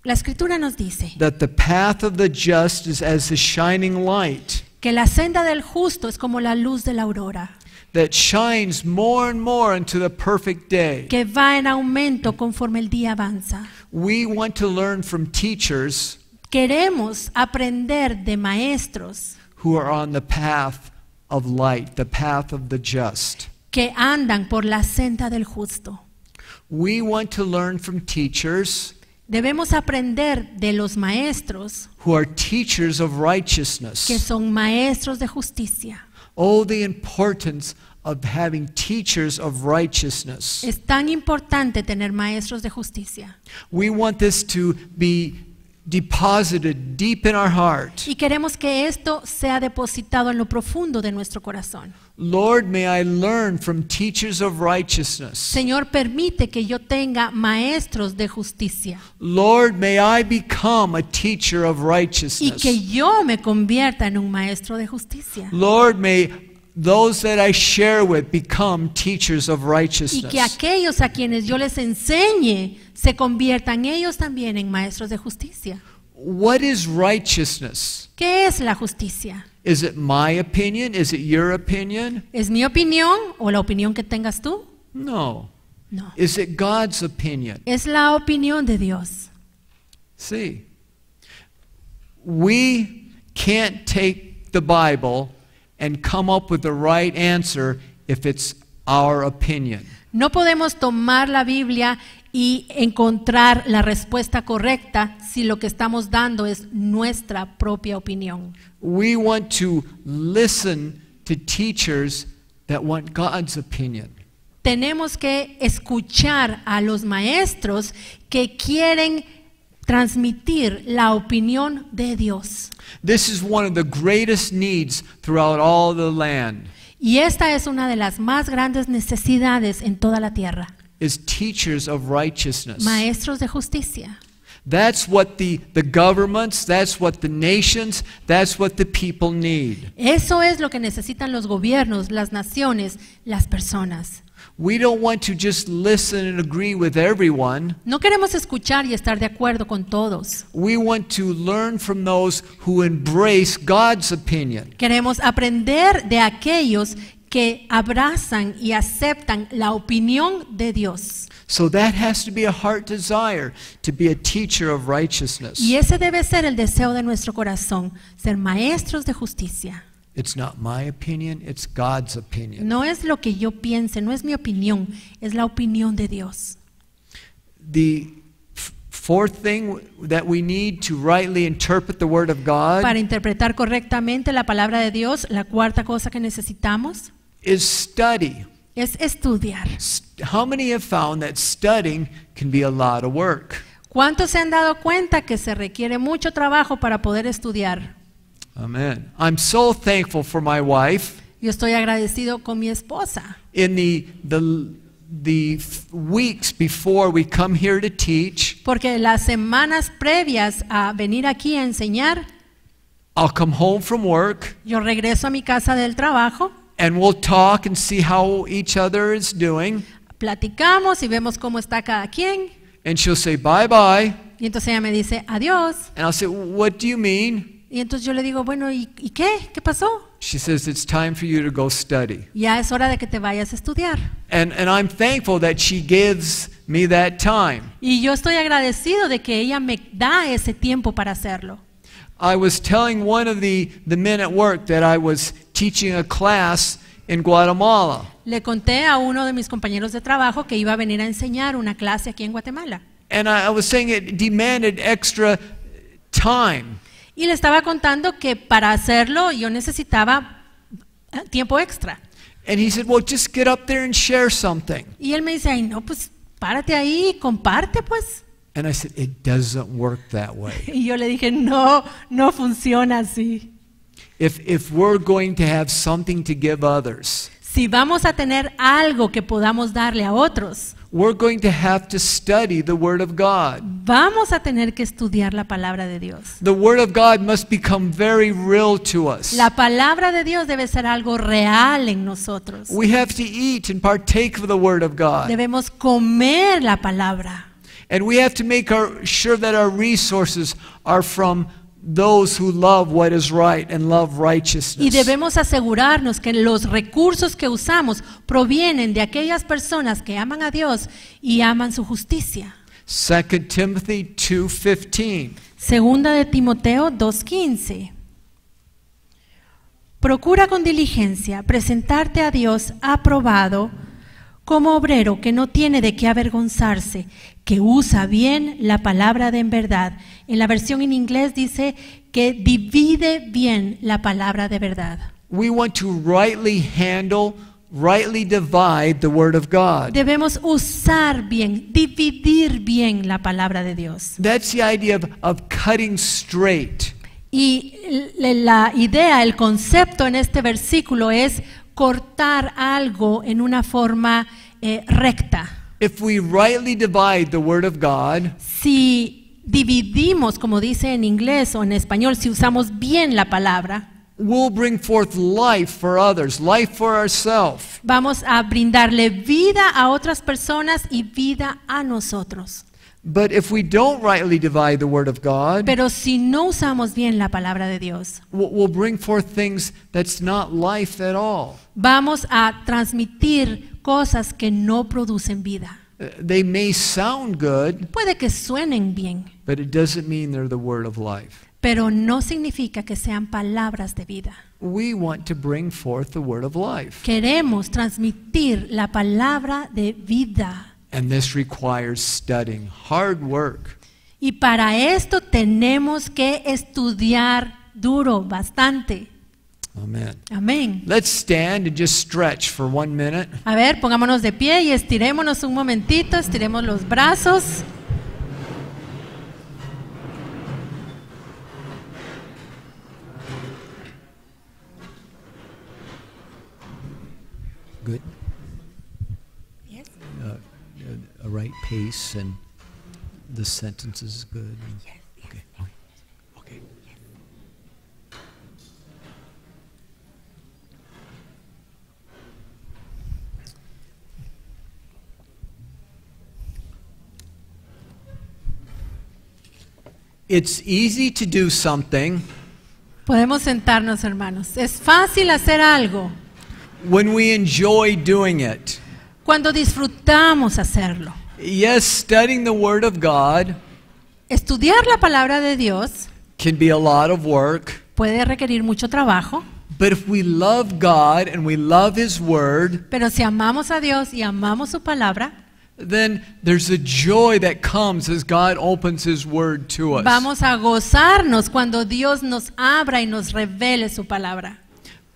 La escritura nos dice that the path of the just is as the shining light que la senda del justo es como la luz de la aurora, that shines more and more into the perfect day. que va en aumento conforme el día avanza. We want to learn from teachers Queremos aprender de maestros who are on the path of light, the path of the just. que andan por la senda del justo. We want to learn from teachers Debemos aprender de los maestros who are teachers of que righteousness. son maestros de justicia. Oh, the importance of having teachers of righteousness. Es tan importante tener maestros de justicia. We want this to be deposited deep in our heart. Y queremos que esto sea depositado en lo profundo de nuestro corazón. Lord, may I learn from teachers of righteousness. Señor, permite que yo tenga maestros de justicia Lord, may I become a teacher of y righteousness. que yo me convierta en un maestro de justicia. Lord, may those that I share with become teachers of Y righteousness. que aquellos a quienes yo les enseñe se conviertan ellos también en maestros de justicia. What is righteousness? ¿Qué es la justicia? Is it my opinion? Is it your opinion? ¿Es mi opinión o la opinión que tengas tú? No. No. Is it God's opinion? Es la opinión de Dios. See, we can't take the Bible and come up with the right answer if it's our opinion. No podemos tomar la Biblia y encontrar la respuesta correcta si lo que estamos dando es nuestra propia opinión. We want to listen to teachers that want God's opinion. Tenemos que escuchar a los maestros que quieren transmitir la opinión de Dios. This is one of the greatest needs throughout all the land, Y esta es una de las más grandes necesidades en toda la tierra. is teachers of righteousness. Maestros de justicia. That's what the governments, that's what the nations, that's what the people need. Eso es lo que necesitan los gobiernos, las naciones, las personas. We don't want to just listen and agree with everyone. No queremos escuchar y estar de acuerdo con todos. We want to learn from those who embrace God's opinion. Queremos aprender de aquellos que abrazan y aceptan la opinión de Dios. So that has to be a heart desire, to be a teacher of righteousness. Y ese debe ser el deseo de nuestro corazón, ser maestros de justicia. It's not my opinion, it's God's opinion. No es lo que yo piense, no es mi opinión, es la opinión de Dios. The fourth thing that we need to rightly interpret the Word of God Para interpretar correctamente la palabra de Dios, la cuarta cosa que necesitamos is study. es estudiar. How many have found that studying can be a lot of work? ¿Cuántos se han dado cuenta que se requiere mucho trabajo para poder estudiar? Amen. I'm so thankful for my wife. Yo estoy agradecido con mi esposa. In the weeks before we come here to teach, Porque las semanas previas a venir aquí a enseñar, I'll come home from work yo regreso a mi casa del trabajo, and we'll talk and see how each other is doing. platicamos y vemos cómo está cada quien. And she'll say, bye bye. Y entonces ella me dice, adiós. And I'll say, what do you mean? Y entonces yo le digo, bueno, ¿y qué? ¿Qué pasó? She says, it's time for you to go study. Ya es hora de que te vayas a estudiar. And I'm thankful that she gives me that time. Y yo estoy agradecido de que ella me da ese tiempo para hacerlo. I was telling one of the men at work that I was teaching a class in Guatemala. Le conté a uno de mis compañeros de trabajo que iba a venir a enseñar una clase aquí en Guatemala. And I was saying it demanded extra time. Y le estaba contando que para hacerlo yo necesitaba tiempo extra. And he said, well, just get up there and share something. Y él me dice, ay no, pues párate ahí, comparte pues. And I said, it doesn't work that way. Y yo le dije, no, no funciona así. If we're going to have something to give others, Si vamos a tener algo que podamos darle a otros, we're going to have to study the Word of God. vamos a tener que estudiar la palabra de Dios. The Word of God must become very real to us. La palabra de Dios debe ser algo real en nosotros. We have to eat and partake of the Word of God. Debemos comer la palabra. And we have to make sure that our resources are from those who love what is right and love Y righteousness. debemos asegurarnos que los recursos que usamos provienen de aquellas personas que aman a Dios y aman su justicia. 2 Timothy 2:15. Segunda de Timoteo 2:15. Procura con diligencia presentarte a Dios aprobado como obrero que no tiene de qué avergonzarse, que usa bien la palabra de en verdad. En la versión en inglés dice que divide bien la palabra de verdad. We want to rightly handle, rightly divide the Word of God. Debemos usar bien, dividir bien la palabra de Dios. That's the idea of cutting straight. Y la idea, el concepto en este versículo es cortar algo en una forma recta. If we rightly divide the Word of God, Si dividimos, como dice en inglés o en español, si usamos bien la palabra, we'll bring forth life for others, life for ourselves. vamos a brindarle vida a otras personas y vida a nosotros. But if we don't rightly divide the Word of God, Pero si no usamos bien la palabra de Dios, we'll bring forth things that's not life at all. vamos a transmitir cosas que no producen vida. They may sound good, Puede que suenen bien, but it doesn't mean they're the Word of life. pero no significa que sean palabras de vida. We want to bring forth the Word of life. Queremos transmitir la palabra de vida. And this requires studying, hard work. Y para esto tenemos que estudiar duro, bastante. Amen. Amén. Let's stand and just stretch for 1 minute. A ver, pongámonos de pie y estirémonos un momentito, estiremos los brazos. Good. A right pace and the sentence is good. Okay. Okay. It's easy to do something Podemos sentarnos, hermanos. Es fácil hacer algo when we enjoy doing it. cuando disfrutamos hacerlo. Yes, studying the Word of God Estudiar la palabra de Dios can be a lot of work, puede requerir mucho trabajo, but if we love God and we love His Word, pero si amamos a Dios y amamos su palabra, then there's a joy that comes as God opens His Word to us. vamos a gozarnos cuando Dios nos abra y nos revele su palabra.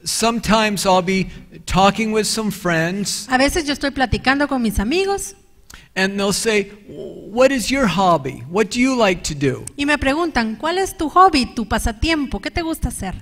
Sometimes I'll be talking with some friends, A veces yo estoy platicando con mis amigos and they'll say, "What is your hobby? What do you like to do?" y me preguntan, ¿cuál es tu hobby, tu pasatiempo? ¿Qué te gusta hacer?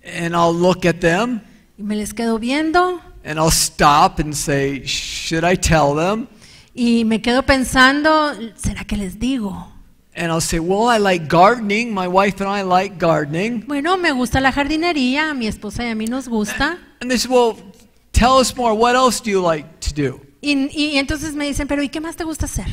And I'll look at them, Y me les quedo viendo and I'll stop and say, "Should I tell them?" y me quedo pensando, ¿será que les digo? And I'll say, "Well, I like gardening. My wife and I like gardening." Bueno, me gusta la jardinería, a mi esposa y a mí nos gusta. And they say, "Well, tell us more. What else do you like to do?" Y entonces me dicen, pero ¿y qué más te gusta hacer?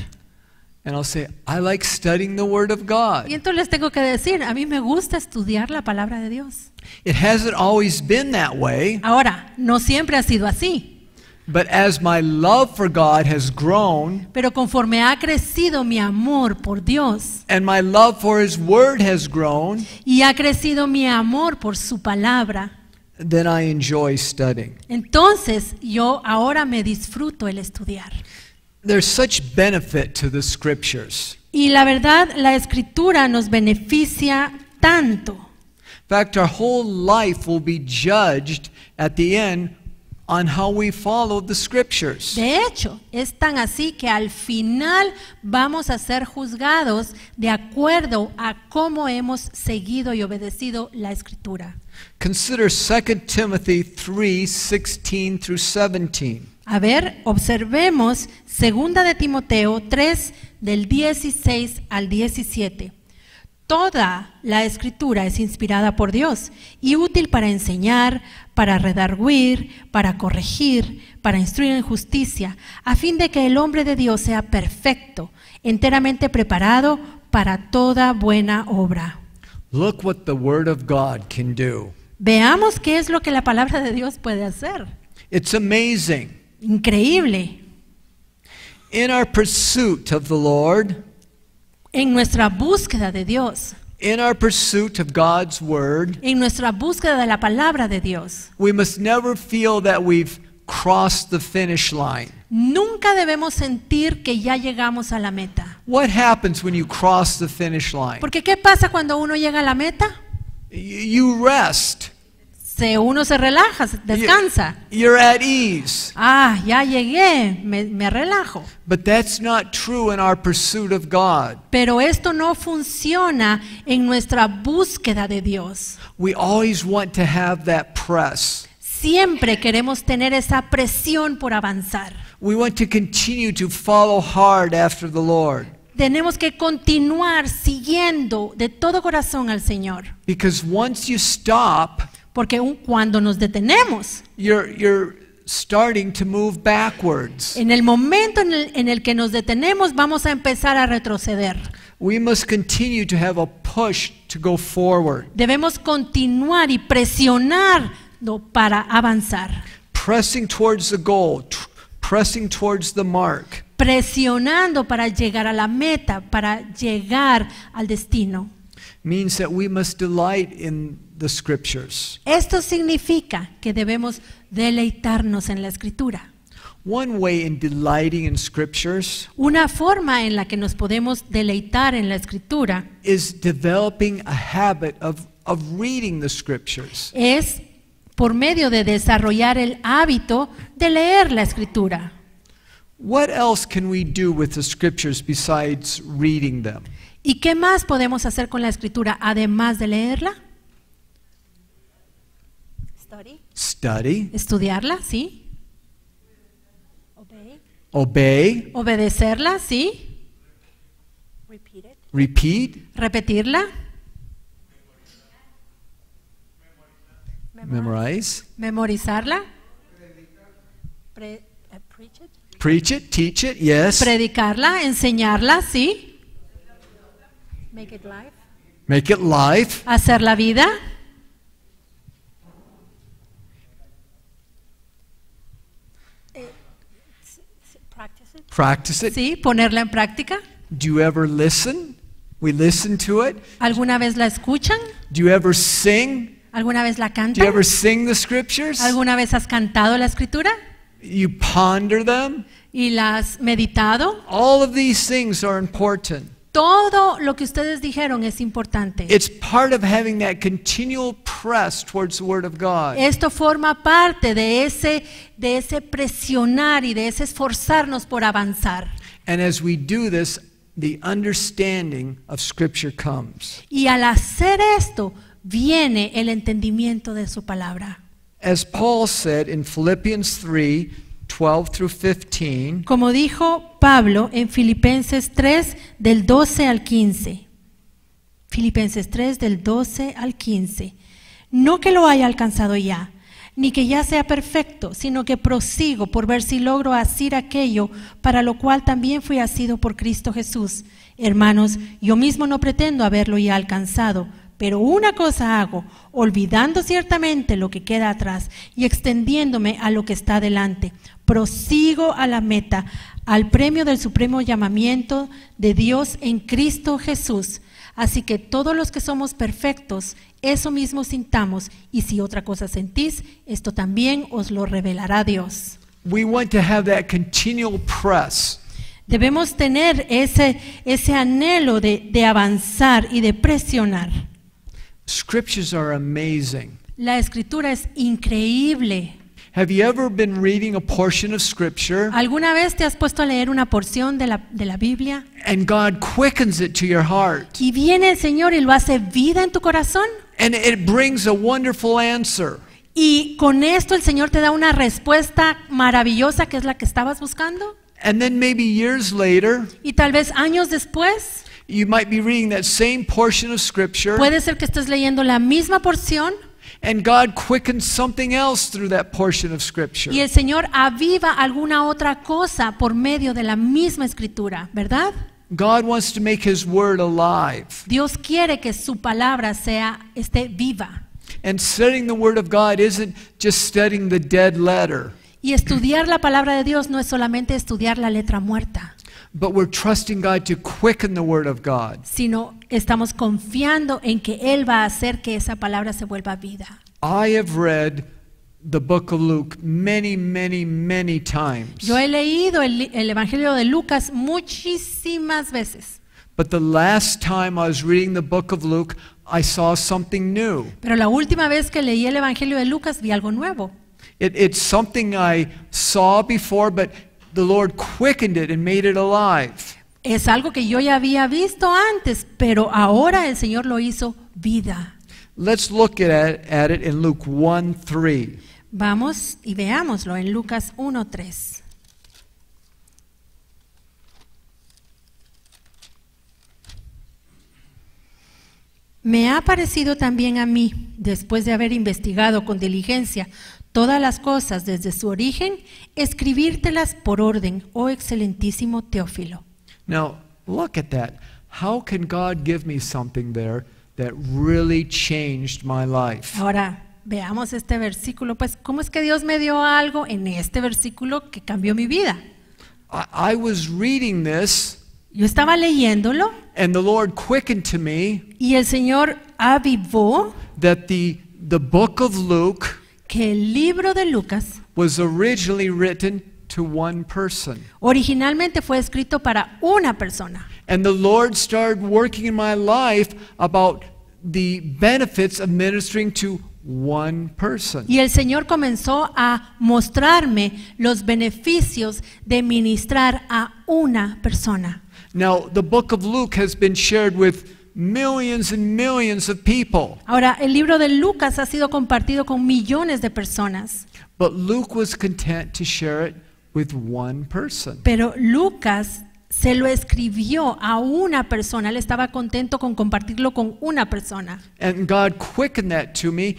And I'll say, "I like studying the Word of God." Y entonces les tengo que decir, a mí me gusta estudiar la palabra de Dios. It hasn't always been that way, Ahora, no siempre ha sido así, but as my love for God has grown pero conforme ha crecido mi amor por Dios and my love for His Word has grown, y ha crecido mi amor por su palabra, then I enjoy studying. entonces yo ahora me disfruto el estudiar. There's such benefit to the Scriptures. Y la verdad, la escritura nos beneficia tanto. In fact, our whole life will be judged at the end on how we follow the Scriptures. De hecho, es tan así que al final vamos a ser juzgados de acuerdo a cómo hemos seguido y obedecido la escritura. Consider 2 Timothy 3:16 through 17. A ver, observemos 2 de Timoteo 3 del 16 al 17. Toda la escritura es inspirada por Dios y útil para enseñar, para redarguir, para corregir, para instruir en justicia, a fin de que el hombre de Dios sea perfecto, enteramente preparado para toda buena obra. Look what the Word of God can do. Veamos qué es lo que la palabra de Dios puede hacer. It's amazing. Increíble. In our pursuit of the Lord, En nuestra búsqueda de Dios, in our pursuit of God's Word, en nuestra búsqueda de la palabra de Dios, we must never feel that we've crossed the finish line. nunca debemos sentir que ya llegamos a la meta. What happens when you cross the finish line? Porque ¿qué pasa cuando uno llega a la meta? You rest. Uno se relaja, descansa. You're at ease. Ah, ya llegué, me relajo. But that's not true in our pursuit of God. Pero esto no funciona en nuestra búsqueda de Dios. We always want to have that press. Siempre queremos tener esa presión por avanzar. We want to continue to follow hard after the Lord. Tenemos que continuar siguiendo de todo corazón al Señor. Because once you stop, Porque cuando nos detenemos, you're starting to move backwards. en el momento en el que nos detenemos, vamos a empezar a retroceder. We must continue to have a push to go forward. Debemos continuar y presionar para avanzar. Pressing towards the goal, pressing towards the mark. Presionando para llegar a la meta, para llegar al destino. Means that we must delight in the Scriptures. Esto significa que debemos deleitarnos en la Escritura. One way in delighting in Scriptures Una forma en la que nos podemos deleitar en la Escritura is developing a habit of reading the Scriptures. es por medio de desarrollar el hábito de leer la Escritura. What else can we do with the Scriptures besides reading them? ¿Y qué más podemos hacer con la Escritura además de leerla? Study, Estudiarla, ¿sí? obey, Obedecerla, ¿sí? repeat, Repetirla, memorize, memorizarla, preach it, teach it, yes. predicarla, enseñarla, ¿sí? Make it live. Make it life. hacer la vida, Practice it. sí, ponerla en práctica. Do you ever listen? We listen to it. ¿Alguna vez la escuchan? Do you ever sing? ¿Alguna vez la Do you cantan? ever sing the scriptures? ¿Alguna vez has cantado la escritura You ponder them? y la has meditado? All of these things are important. Todo lo que ustedes dijeron es importante. It's part of having that continual press towards the Word of God. Esto forma parte de ese presionar y de ese esforzarnos por avanzar. And as we do this, the understanding of Scripture comes. Y al hacer esto, viene el entendimiento de su palabra. As Paul said in Philippians 3:12 through 15, Como dijo Pablo en Filipenses 3, del 12 al 15. Filipenses 3, del 12 al 15. No que lo haya alcanzado ya, ni que ya sea perfecto, sino que prosigo por ver si logro asir aquello para lo cual también fui asido por Cristo Jesús. Hermanos, yo mismo no pretendo haberlo ya alcanzado, pero una cosa hago, olvidando ciertamente lo que queda atrás y extendiéndome a lo que está delante. Prosigo a la meta, al premio del supremo llamamiento de Dios en Cristo Jesús. Así que todos los que somos perfectos, eso mismo sintamos, y si otra cosa sentís, esto también os lo revelará Dios. we want to have that continual press. Debemos tener ese anhelo de avanzar y de presionar. Scriptures are amazing. La escritura es increíble. Have you ever been reading a portion of Scripture ¿Alguna vez te has puesto a leer una porción de la Biblia and God quickens it to your heart? y viene el Señor y lo hace vida en tu corazón? And it brings a wonderful answer. Y con esto el Señor te da una respuesta maravillosa que es la que estabas buscando. And then maybe years later, Y tal vez años después, you might be reading that same portion of Scripture, puede ser que estés leyendo la misma porción and God quickens something else through that portion of Scripture. y el Señor aviva alguna otra cosa por medio de la misma escritura, ¿verdad? God wants to make His Word alive. Dios quiere que su palabra esté viva. And studying the Word of God isn't just studying the dead letter, Y estudiar la palabra de Dios no es solamente estudiar la letra muerta, but we're trusting God to quicken the Word of God. sino estamos confiando en que Él va a hacer que esa palabra se vuelva vida. I have read the book of Luke many, many, many times. Yo he leído el Evangelio de Lucas muchísimas veces, But the last time I was reading the book of Luke, I saw something new. pero la última vez que leí el Evangelio de Lucas vi algo nuevo. It's something I saw before, but the Lord quickened it and made it alive. Es algo que yo ya había visto antes, pero ahora el Señor lo hizo vida. Let's look at it in Luke 1:3. Vamos y veámoslo en Lucas 1:3. Me ha parecido también a mí, después de haber investigado con diligencia todas las cosas desde su origen, escribírtelas por orden, oh excelentísimo Teófilo. Now, look at that. How can God give me something there that really changed my life? Ahora, veamos este versículo, pues, ¿cómo es que Dios me dio algo en este versículo que cambió mi vida? I was reading this, Yo estaba leyéndolo and the Lord quickened to me y el Señor avivó that the book of Luke que el libro de Lucas was originally written to one person. originalmente fue escrito para una persona. And the Lord started working in my life about the benefits of ministering to one person. Y el Señor comenzó a mostrarme los beneficios de ministrar a una persona. Now, the book of Luke has been shared with millions and millions of people. Ahora, el libro de Lucas ha sido compartido con millones de personas, But Luke was content to share it with one person. pero Lucas se lo escribió a una persona. Él estaba contento con compartirlo con una persona. And God quickened that to me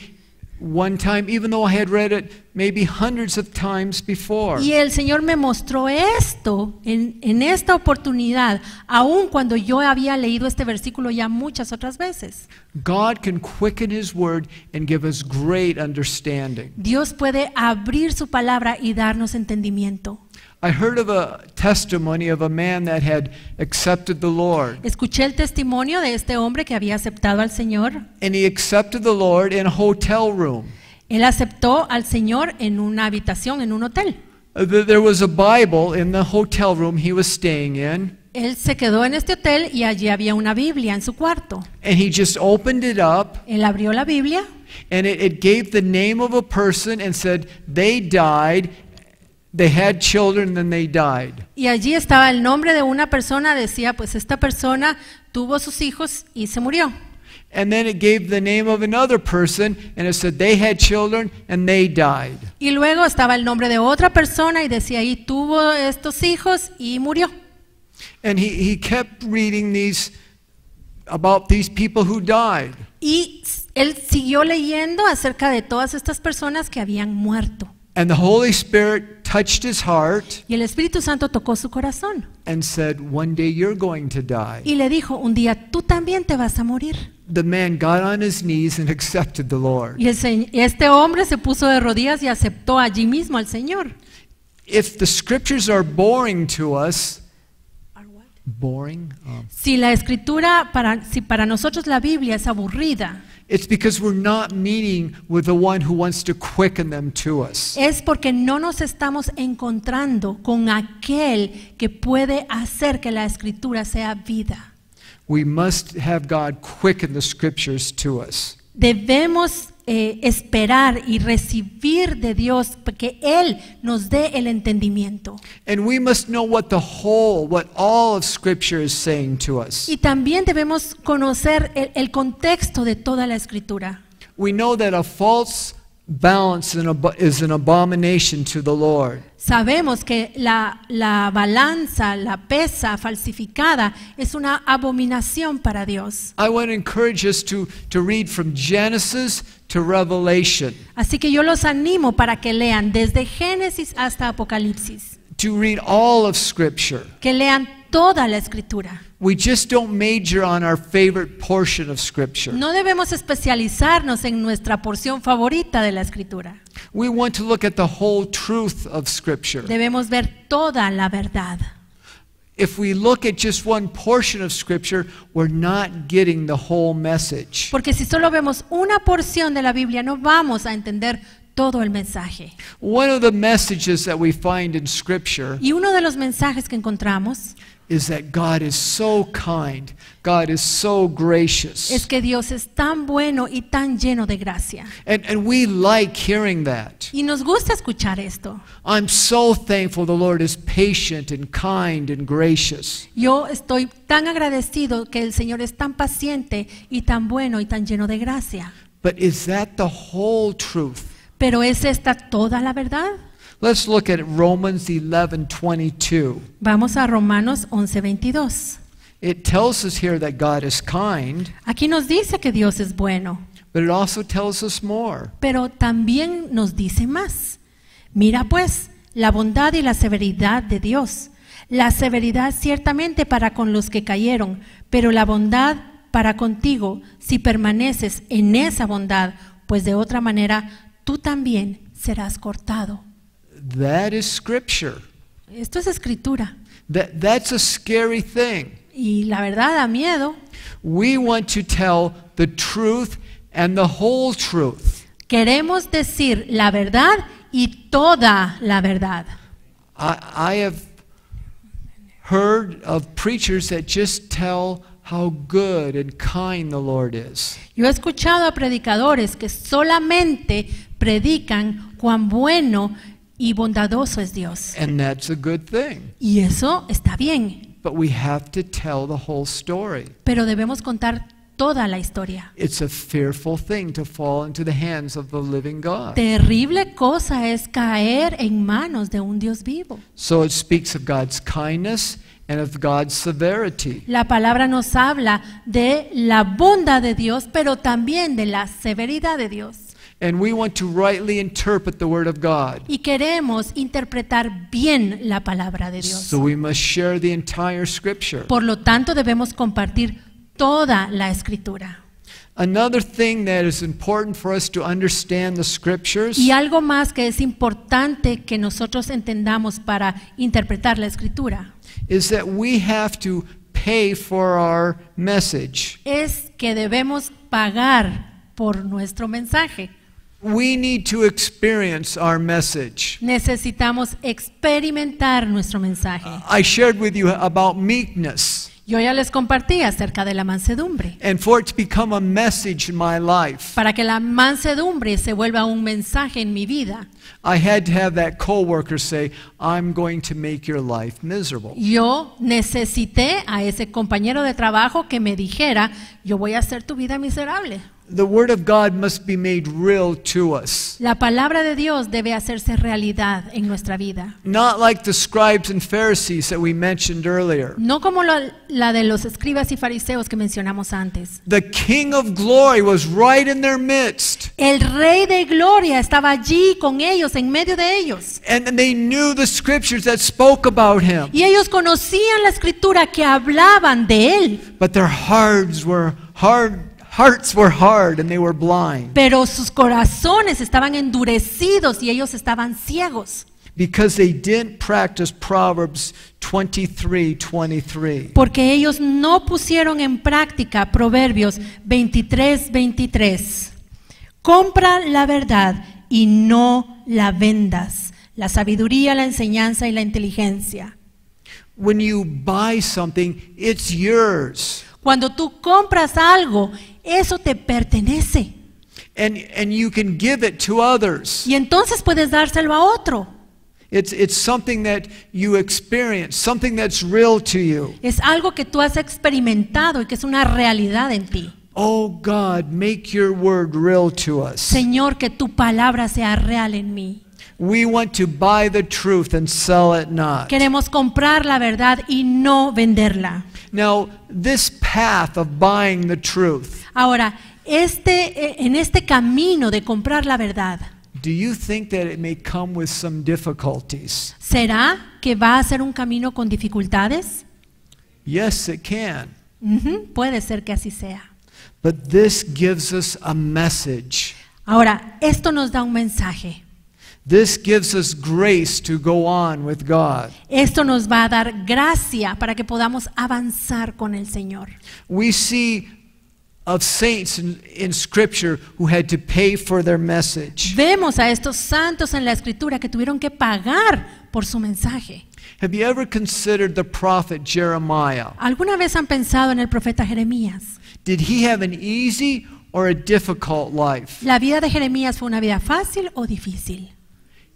one time, even though I had read it maybe hundreds of times before. Y el Señor me mostró esto en esta oportunidad, aun cuando yo había leído este versículo ya muchas otras veces. God can quicken His word and give us great understanding. Dios puede abrir su palabra y darnos entendimiento. I heard of a testimony of a man that had accepted the Lord. Escuché el testimonio de este hombre que había aceptado al Señor. And he accepted the Lord in a hotel room. Él aceptó al Señor en una habitación, en un hotel. There was a Bible in the hotel room he was staying in. Él se quedó en este hotel y allí había una Biblia en su cuarto. And he just opened it up. Él abrió la Biblia. And it gave the name of a person and said they died. They had children, then they died. Y allí estaba el nombre de una persona, decía, pues esta persona tuvo sus hijos y se murió. And then it gave the name of another person, and it said they had children, and they died. Y luego estaba el nombre de otra persona y decía ahí, tuvo estos hijos y murió. And he kept reading these about these people who died. Y él siguió leyendo acerca de todas estas personas que habían muerto. And the Holy Spirit touched his heart Y el Espíritu Santo tocó su corazón and said, one day you're going to die. y le dijo, un día tú también te vas a morir. The man got on his knees and accepted the Lord. Y este hombre se puso de rodillas y aceptó allí mismo al Señor. If the scriptures are boring to us, boring, Si la escritura, si para nosotros la Biblia es aburrida, it's because we're not meeting with the one who wants to quicken them to us. es porque no nos estamos encontrando con aquel que puede hacer que la escritura sea vida. We must have God quicken the scriptures to us. Debemos esperar y recibir de Dios que Él nos dé el entendimiento. And we must know what all of scripture is saying to us. Y también debemos conocer el contexto de toda la escritura. We know that a false balance is an abomination to the Lord. Sabemos que la balanza, la pesa falsificada es una abominación para Dios. I want to encourage us to read from Genesis to Revelation. Así que yo los animo para que lean desde Génesis hasta Apocalipsis. To read all of Scripture. Que lean toda la escritura. We just don't major on our favorite portion of Scripture. No debemos especializarnos en nuestra porción favorita de la escritura. We want to look at the whole truth of Scripture. Debemos ver toda la verdad. If we look at just one portion of Scripture, we're not getting the whole message. Porque si solo vemos una porción de la Biblia, no vamos a entender todo el mensaje. One of the messages that we find in Scripture Y uno de los mensajes que encontramos is that God is so kind, God is so gracious. es que Dios es tan bueno y tan lleno de gracia. And we like hearing that. Y nos gusta escuchar esto. I'm so thankful the Lord is patient and kind and gracious. Yo estoy tan agradecido que el Señor es tan paciente y tan bueno y tan lleno de gracia. But is that the whole truth? Pero ¿es esta toda la verdad? Let's look at Romans 11:22. Vamos a Romanos 11:22. It tells us here that God is kind, Aquí nos dice que Dios es bueno, but it also tells us more. pero también nos dice más. Mira pues la bondad y la severidad de Dios. La severidad ciertamente para con los que cayeron, pero la bondad para contigo si permaneces en esa bondad, pues de otra manera tú también serás cortado. That is Scripture. Esto es escritura. That's a scary thing. Y la verdad da miedo. We want to tell the truth and the whole truth. Queremos decir la verdad y toda la verdad. I have heard of preachers that just tell how good and kind the Lord is. Yo he escuchado a predicadores que solamente predican cuán bueno y bondadoso es Dios. And that's a good thing. Y eso está bien, But we have to tell the whole story. pero debemos contar toda la historia. It's a fearful thing to fall into the hands of the living God. Terrible cosa es caer en manos de un Dios vivo. So it speaks of God's kindness and of God's severity. La palabra nos habla de la bondad de Dios, pero también de la severidad de Dios. And we want to rightly interpret the Word of God. Y queremos interpretar bien la palabra de Dios. So we must share the entire Scripture. Por lo tanto, debemos compartir toda la Escritura. Another thing that is important for us to understand the Scriptures Y algo más que es importante que nosotros entendamos para interpretar la Escritura is that we have to pay for our message. es que debemos pagar por nuestro mensaje. We need to experience our message. Necesitamos experimentar nuestro mensaje. I shared with you about meekness, Yo ya les compartí acerca de la mansedumbre. and for it to become a message in my life, Para que la mansedumbre se vuelva un mensaje en mi vida, I had to have that coworker say, "I'm going to make your life miserable." yo necesité a ese compañero de trabajo que me dijera, yo voy a hacer tu vida miserable. The Word of God must be made real to us. La palabra de Dios debe hacerse realidad en nuestra vida. Not like the scribes and Pharisees that we mentioned earlier. No como la de los escribas y fariseos que mencionamos antes. The King of Glory was right in their midst, El Rey de Gloria estaba allí con ellos, en medio de ellos. and they knew the scriptures that spoke about him. Y ellos conocían la escritura que hablaban de él, But their hearts were hard and they were blind pero sus corazones estaban endurecidos y ellos estaban ciegos, because they didn't practice Proverbs 23:23. porque ellos no pusieron en práctica Proverbios 23:23. Compra la verdad y no la vendas, la sabiduría, la enseñanza y la inteligencia. When you buy something, it's yours. Cuando tú compras algo, eso te pertenece. And you can give it to others. Y entonces puedes dárselo a otro. It's something that you experience, something that's real to you. Es algo que tú has experimentado y que es una realidad en ti. Oh God, make your word real to us. Señor, que tu palabra sea real en mí. We want to buy the truth and sell it not. Queremos comprar la verdad y no venderla. Now, this path of buying the truth, Ahora, en este camino de comprar la verdad, do you think that it may come with some difficulties? ¿será que va a ser un camino con dificultades? Yes, it can. Puede ser que así sea. But this gives us a message. Ahora, esto nos da un mensaje. This gives us grace to go on with God. Esto nos va a dar gracia para que podamos avanzar con el Señor. We see of saints in Scripture who had to pay for their message. Vemos a estos santos en la Escritura que tuvieron que pagar por su mensaje. Have you ever considered the prophet Jeremiah? ¿Alguna vez han pensado en el profeta Jeremías? Did he have an easy or a difficult life? ¿La vida de Jeremías fue una vida fácil o difícil?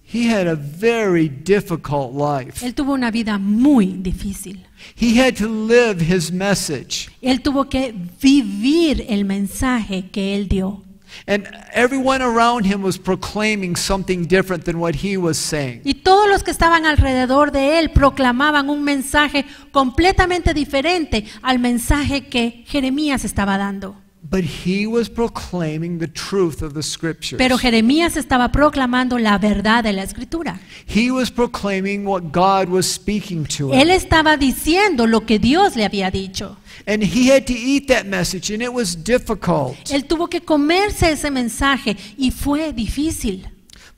He had a very difficult life. Él tuvo una vida muy difícil. He had to live his message. Él tuvo que vivir el mensaje que él dio. And everyone around him was proclaiming something different than what he was saying. Y todos los que estaban alrededor de él proclamaban un mensaje completamente diferente al mensaje que Jeremías estaba dando. But he was proclaiming the truth of the Scriptures. Pero Jeremías estaba proclamando la verdad de la Escritura. He was proclaiming what God was speaking to Él him. estaba diciendo lo que Dios le había dicho. And he had to eat that message, and it was difficult. Él tuvo que comerse ese mensaje y fue difícil.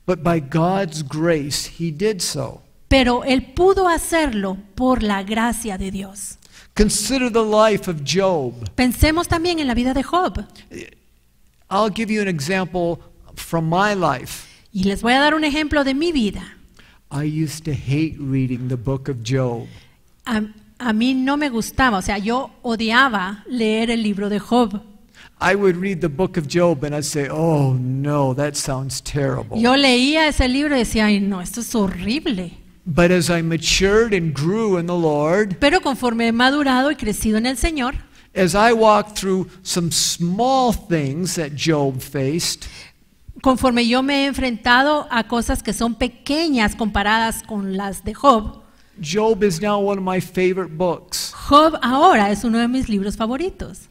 But by God's grace, he did so. Pero él pudo hacerlo por la gracia de Dios. Consider the life of Job. Pensemos también en la vida de Job. I'll give you an example from my life. Y les voy a dar un ejemplo de mi vida. I used to hate reading the book of Job. A mí no me gustaba, o sea, yo odiaba leer el libro de Job. I would read the book of Job and I'd say, oh no, that sounds terrible. Yo leía ese libro y decía, ay no, esto es horrible. But as I matured and grew in the Lord, Pero conforme he madurado y crecido en el Señor, as I walked through some small things that Job faced, conforme yo me he enfrentado a cosas que son pequeñas comparadas con las de Job, Job is now one of my favorite books. Job ahora es uno de mis libros favoritos.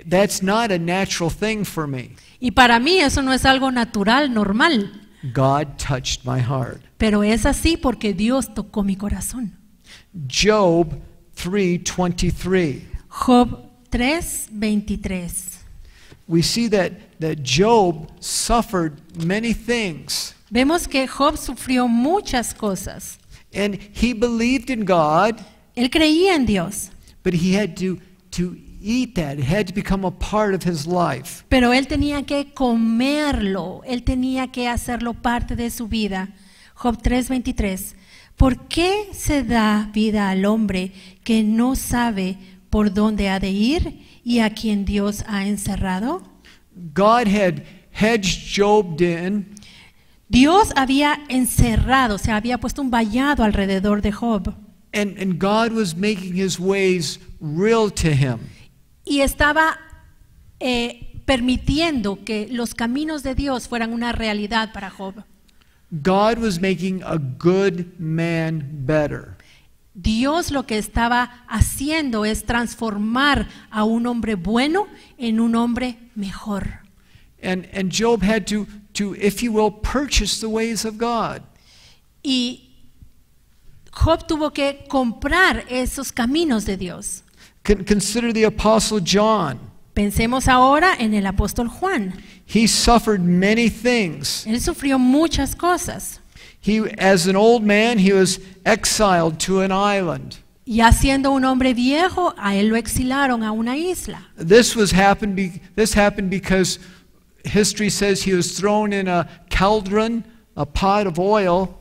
that's not a natural thing for me. Y para mí eso no es algo natural, normal. God touched my heart. Pero es así porque Dios tocó mi corazón. Job 3:23. Job 3:23. We see that Job suffered many things. Vemos que Job sufrió muchas cosas. And he believed in God, Él creía en Dios, but he had to eat that. It had to become a part of his life. pero él tenía que comerlo, él tenía que hacerlo parte de su vida. Job 3:23. ¿Por qué se da vida al hombre que no sabe por dónde ha de ir y a quien Dios ha encerrado? God had hedged Job in. Dios había encerrado, se había puesto un vallado alrededor de Job. And God was making his ways real to him. Y estaba permitiendo que los caminos de Dios fueran una realidad para Job. God was making a good man better. Dios lo que estaba haciendo es transformar a un hombre bueno en un hombre mejor. And Job had to, if you will, purchase the ways of God. Y Job tuvo que comprar esos caminos de Dios. Consider the Apostle John. Pensemos ahora en el apóstol Juan. He suffered many things. Él sufrió muchas cosas. As an old man, he was exiled to an island. Ya siendo un hombre viejo, a él lo exilaron a una isla. This happened because history says he was thrown in a cauldron, a pot of oil,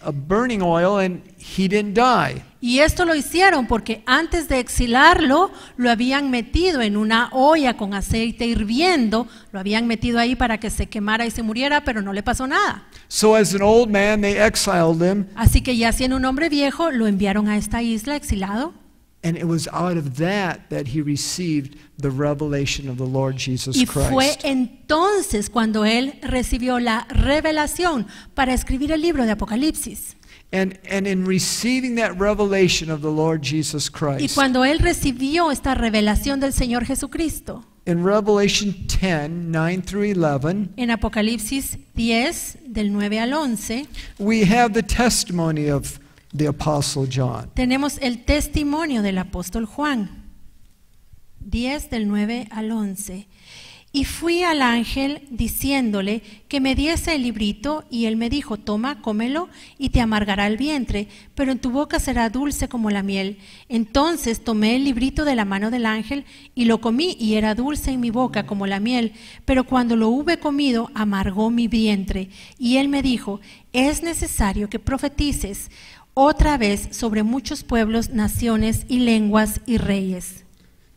a burning oil, and he didn't die. Y esto lo hicieron porque antes de exilarlo, lo habían metido en una olla con aceite hirviendo, lo habían metido ahí para que se quemara y se muriera, pero no le pasó nada. So as an old man, they exiled him. Así que ya siendo un hombre viejo, lo enviaron a esta isla exilado. And it was out of that he received the revelation of the Lord Jesus Y Christ. fue entonces cuando él recibió la revelación para escribir el libro de Apocalipsis. And in receiving that revelation of the Lord Jesus Y Christ, cuando él recibió esta revelación del Señor Jesucristo, in Revelation 10, 9 through 11, en Apocalipsis 10, del 9 al 11, we have the testimony of the Apostle John. tenemos el testimonio del apóstol Juan. 10 del 9 al 11. Y fui al ángel diciéndole que me diese el librito, y él me dijo: toma, cómelo y te amargará el vientre, pero en tu boca será dulce como la miel. Entonces tomé el librito de la mano del ángel y lo comí, y era dulce en mi boca como la miel, pero cuando lo hube comido amargó mi vientre. Y él me dijo: es necesario que profetices otra vez sobre muchos pueblos, naciones y lenguas y reyes.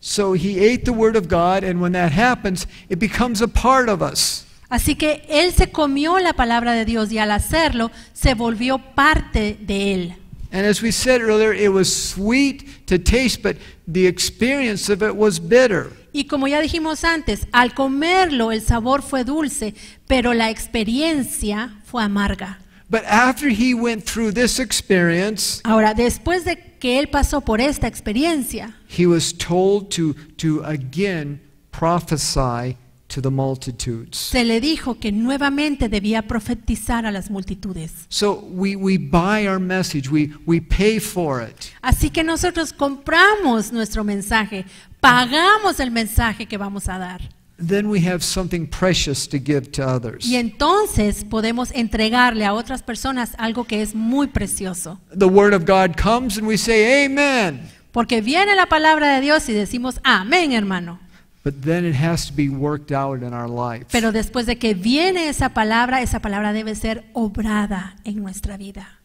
So he ate the word of God, and when that happens, it becomes a part of us. Así que él se comió la palabra de Dios, y al hacerlo se volvió parte de él. And as we said earlier, it was sweet to taste, but the experience of it was bitter. Y como ya dijimos antes, al comerlo el sabor fue dulce, pero la experiencia fue amarga. But after he went through this experience, Ahora, después de que él pasó por esta experiencia, he was told to again prophesy to the multitudes. se le dijo que nuevamente debía profetizar a las multitudes. So we buy our message, we pay for it. Así que nosotros compramos nuestro mensaje, pagamos el mensaje que vamos a dar. Then we have something precious to give to others. Y entonces podemos entregarle a otras personas algo que es muy precioso. The word of God comes and we say amen. Porque viene la palabra de Dios y decimos amén, hermano. But then it has to be worked out in our life. Pero después de que viene esa palabra debe ser obrada en nuestra vida.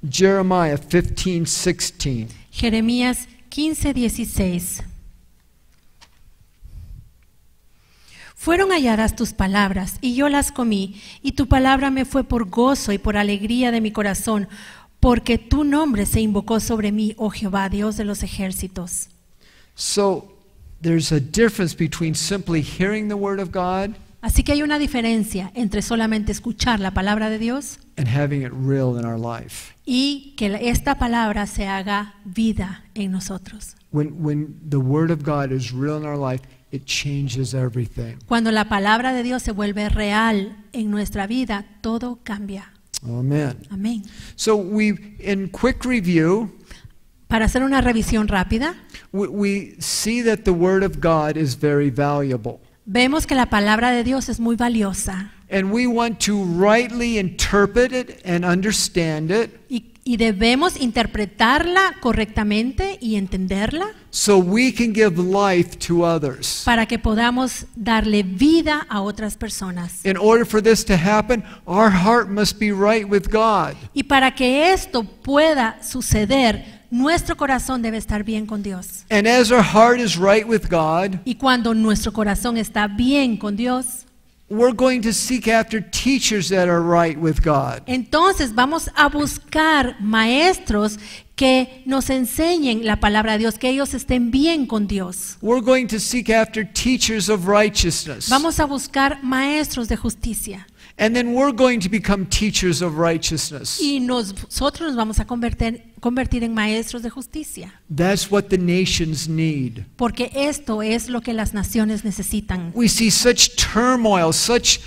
Jeremiah 15:16. Jeremías 15:16. Fueron halladas tus palabras, y yo las comí, y tu palabra me fue por gozo y por alegría de mi corazón, porque tu nombre se invocó sobre mí, oh Jehová, Dios de los ejércitos. So there's a difference between simply hearing the word of God Así que hay una diferencia entre solamente escuchar la palabra de Dios and having it real in our life. y que esta palabra se haga vida en nosotros. When the word of God is real in our life, it changes everything. Cuando la palabra de Dios se vuelve real en nuestra vida, todo cambia. Amen. Amén. So in quick review, Para hacer una revisión rápida, we see that the Word of God is very valuable. vemos que la palabra de Dios es muy valiosa And we want to rightly interpret it and understand it y debemos interpretarla correctamente y entenderla so we can give life to others. para que podamos darle vida a otras personas. In order for this to happen, our heart must be right with God. Y para que esto pueda suceder, nuestro corazón debe estar bien con Dios. And as our heart is right with God, Y cuando nuestro corazón está bien con Dios, we're going to seek after teachers that are right with God. entonces vamos a buscar maestros que nos enseñen la palabra de Dios, que ellos estén bien con Dios. We're going to seek after teachers of righteousness. Vamos a buscar maestros de justicia. And then we're going to become teachers of righteousness. Y nosotros nos vamos a convertir en maestros de justicia. That's what the nations need. Porque esto es lo que las naciones necesitan. We see such turmoil, such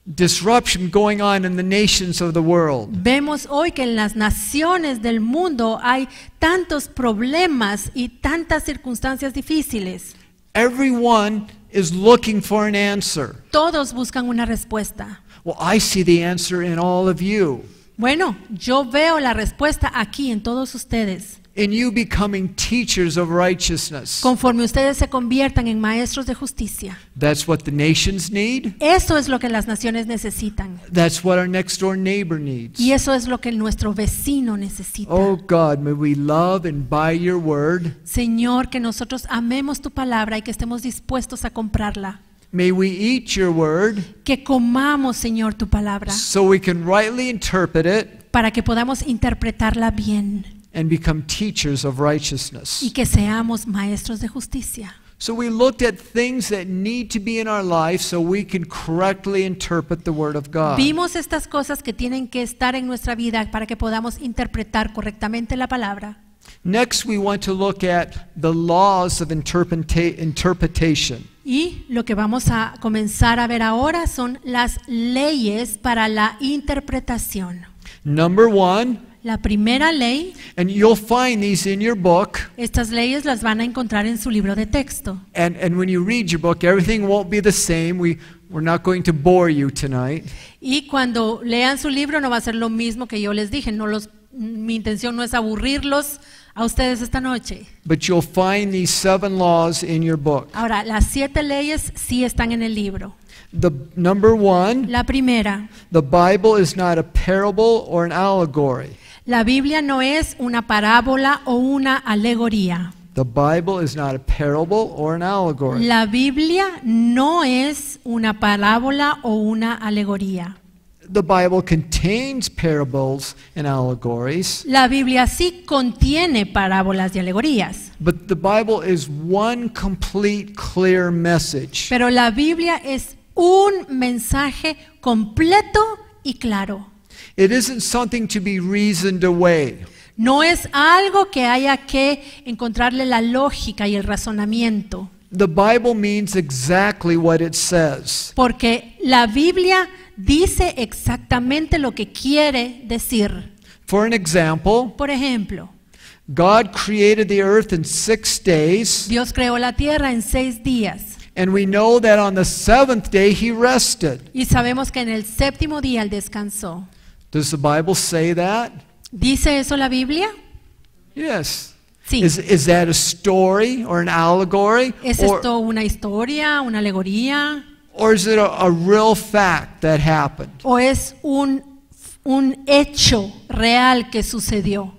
disruption going on in the nations of the world. Vemos hoy que en las naciones del mundo hay tantos problemas y tantas circunstancias difíciles. Everyone is looking for an answer. Todos buscan una respuesta. Well, I see the answer in all of you. Bueno, yo veo la respuesta aquí en todos ustedes. In you becoming teachers of righteousness. Conforme ustedes se conviertan en maestros de justicia. That's what the nations need. Eso es lo que las naciones necesitan. That's what our next door neighbor needs. Y eso es lo que nuestro vecino necesita. Oh God, may we love and buy your word. Señor, que nosotros amemos tu palabra y que estemos dispuestos a comprarla. May we eat your word Que comamos, Señor, tu palabra so we can rightly interpret it para que podamos interpretarla bien and become teachers of righteousness. y que seamos maestros de justicia. So we looked at things that need to be in our life so we can correctly interpret the Word of God. Vimos estas cosas que tienen que estar en nuestra vida para que podamos interpretar correctamente la palabra. Next, we want to look at the laws of interpretation. Y lo que vamos a comenzar a ver ahora son las leyes para la interpretación. Number one, La primera ley, and you'll find these in your book, estas leyes las van a encontrar en su libro de texto. and when you read your book, everything won't be the same. We're not going to bore you tonight. Y cuando lean su libro no va a ser lo mismo que yo les dije. Mi intención no es aburrirlos a ustedes esta noche. But you'll find these 7 laws in your book. Ahora, las 7 leyes sí están en el libro. The number one, La primera, the Bible is not a parable or an allegory. la Biblia no es una parábola o una alegoría. The Bible is not a parable or an allegory. La Biblia no es una parábola o una alegoría. The Bible contains parables and allegories, La Biblia sí contiene parábolas y alegorías, but the Bible is one complete, clear message. pero la Biblia es un mensaje completo y claro. It isn't something to be reasoned away. No es algo que haya que encontrarle la lógica y el razonamiento, The Bible means exactly what it says. porque la Biblia dice exactamente lo que quiere decir. For an example, Por ejemplo, God created the earth in 6 days, Dios creó la tierra en 6 días and we know that on the 7th day He rested. y sabemos que en el 7º día Él descansó. Does the Bible say that? ¿Dice eso la Biblia? Yes. Sí. Is that a story or an allegory? ¿Es Or, esto una historia, una alegoría? or is it a real fact that happened? ¿O es un hecho real que sucedió?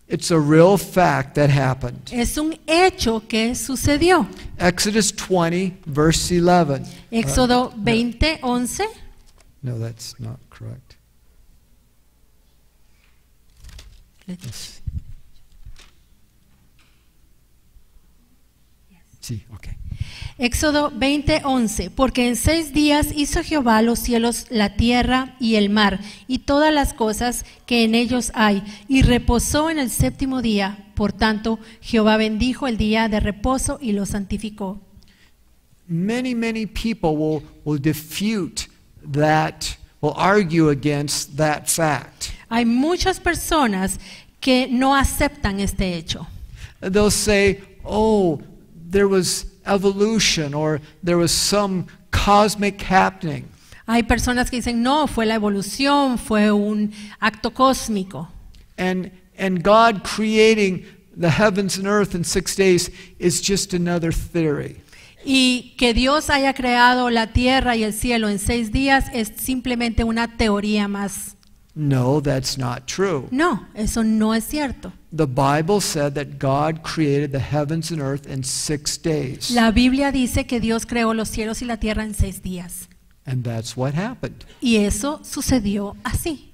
It's a real fact that happened. Es un hecho que sucedió. Exodus 20, verse 11. Éxodo 20, 11. No, that's not correct. Sí, okay. Éxodo 20, 11. Porque en 6 días hizo Jehová los cielos, la tierra y el mar, y todas las cosas que en ellos hay, y reposó en el 7º día. Por tanto, Jehová bendijo el día de reposo y lo santificó. many people will defute that, will argue against that fact. Hay muchas personas que no aceptan este hecho. They'll say, oh, there was evolution, or there was some cosmic happening. Hay personas que dicen, no, fue la evolución, fue un acto cósmico. And God creating the heavens and earth in 6 days is just another theory. Y que Dios haya creado la tierra y el cielo en 6 días es simplemente una teoría más. No, that's not true. No, eso no es cierto. The Bible said that God created the heavens and earth in 6 days. La Biblia dice que Dios creó los cielos y la tierra en 6 días. And that's what happened. Y eso sucedió así.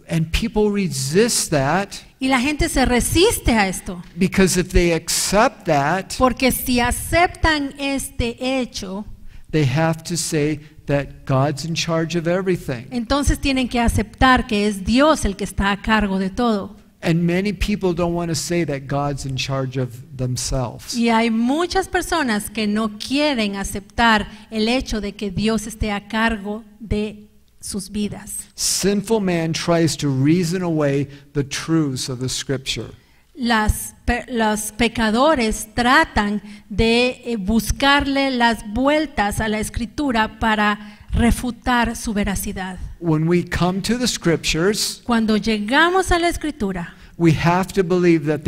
And people resist that Y la gente se resiste a esto. because if they accept that, Porque si aceptan este hecho, they have to say that God's in charge of everything. entonces tienen que aceptar que es Dios el que está a cargo de todo. And many people don't want to say that God's in charge of themselves. Y hay muchas personas que no quieren aceptar el hecho de que Dios esté a cargo de sus vidas. Sinful man tries to reason away the truths of the Scripture. Los pecadores tratan de buscarle las vueltas a la Escritura para refutar su veracidad. When we come to the Scriptures, Cuando llegamos a la Escritura, we have to believe that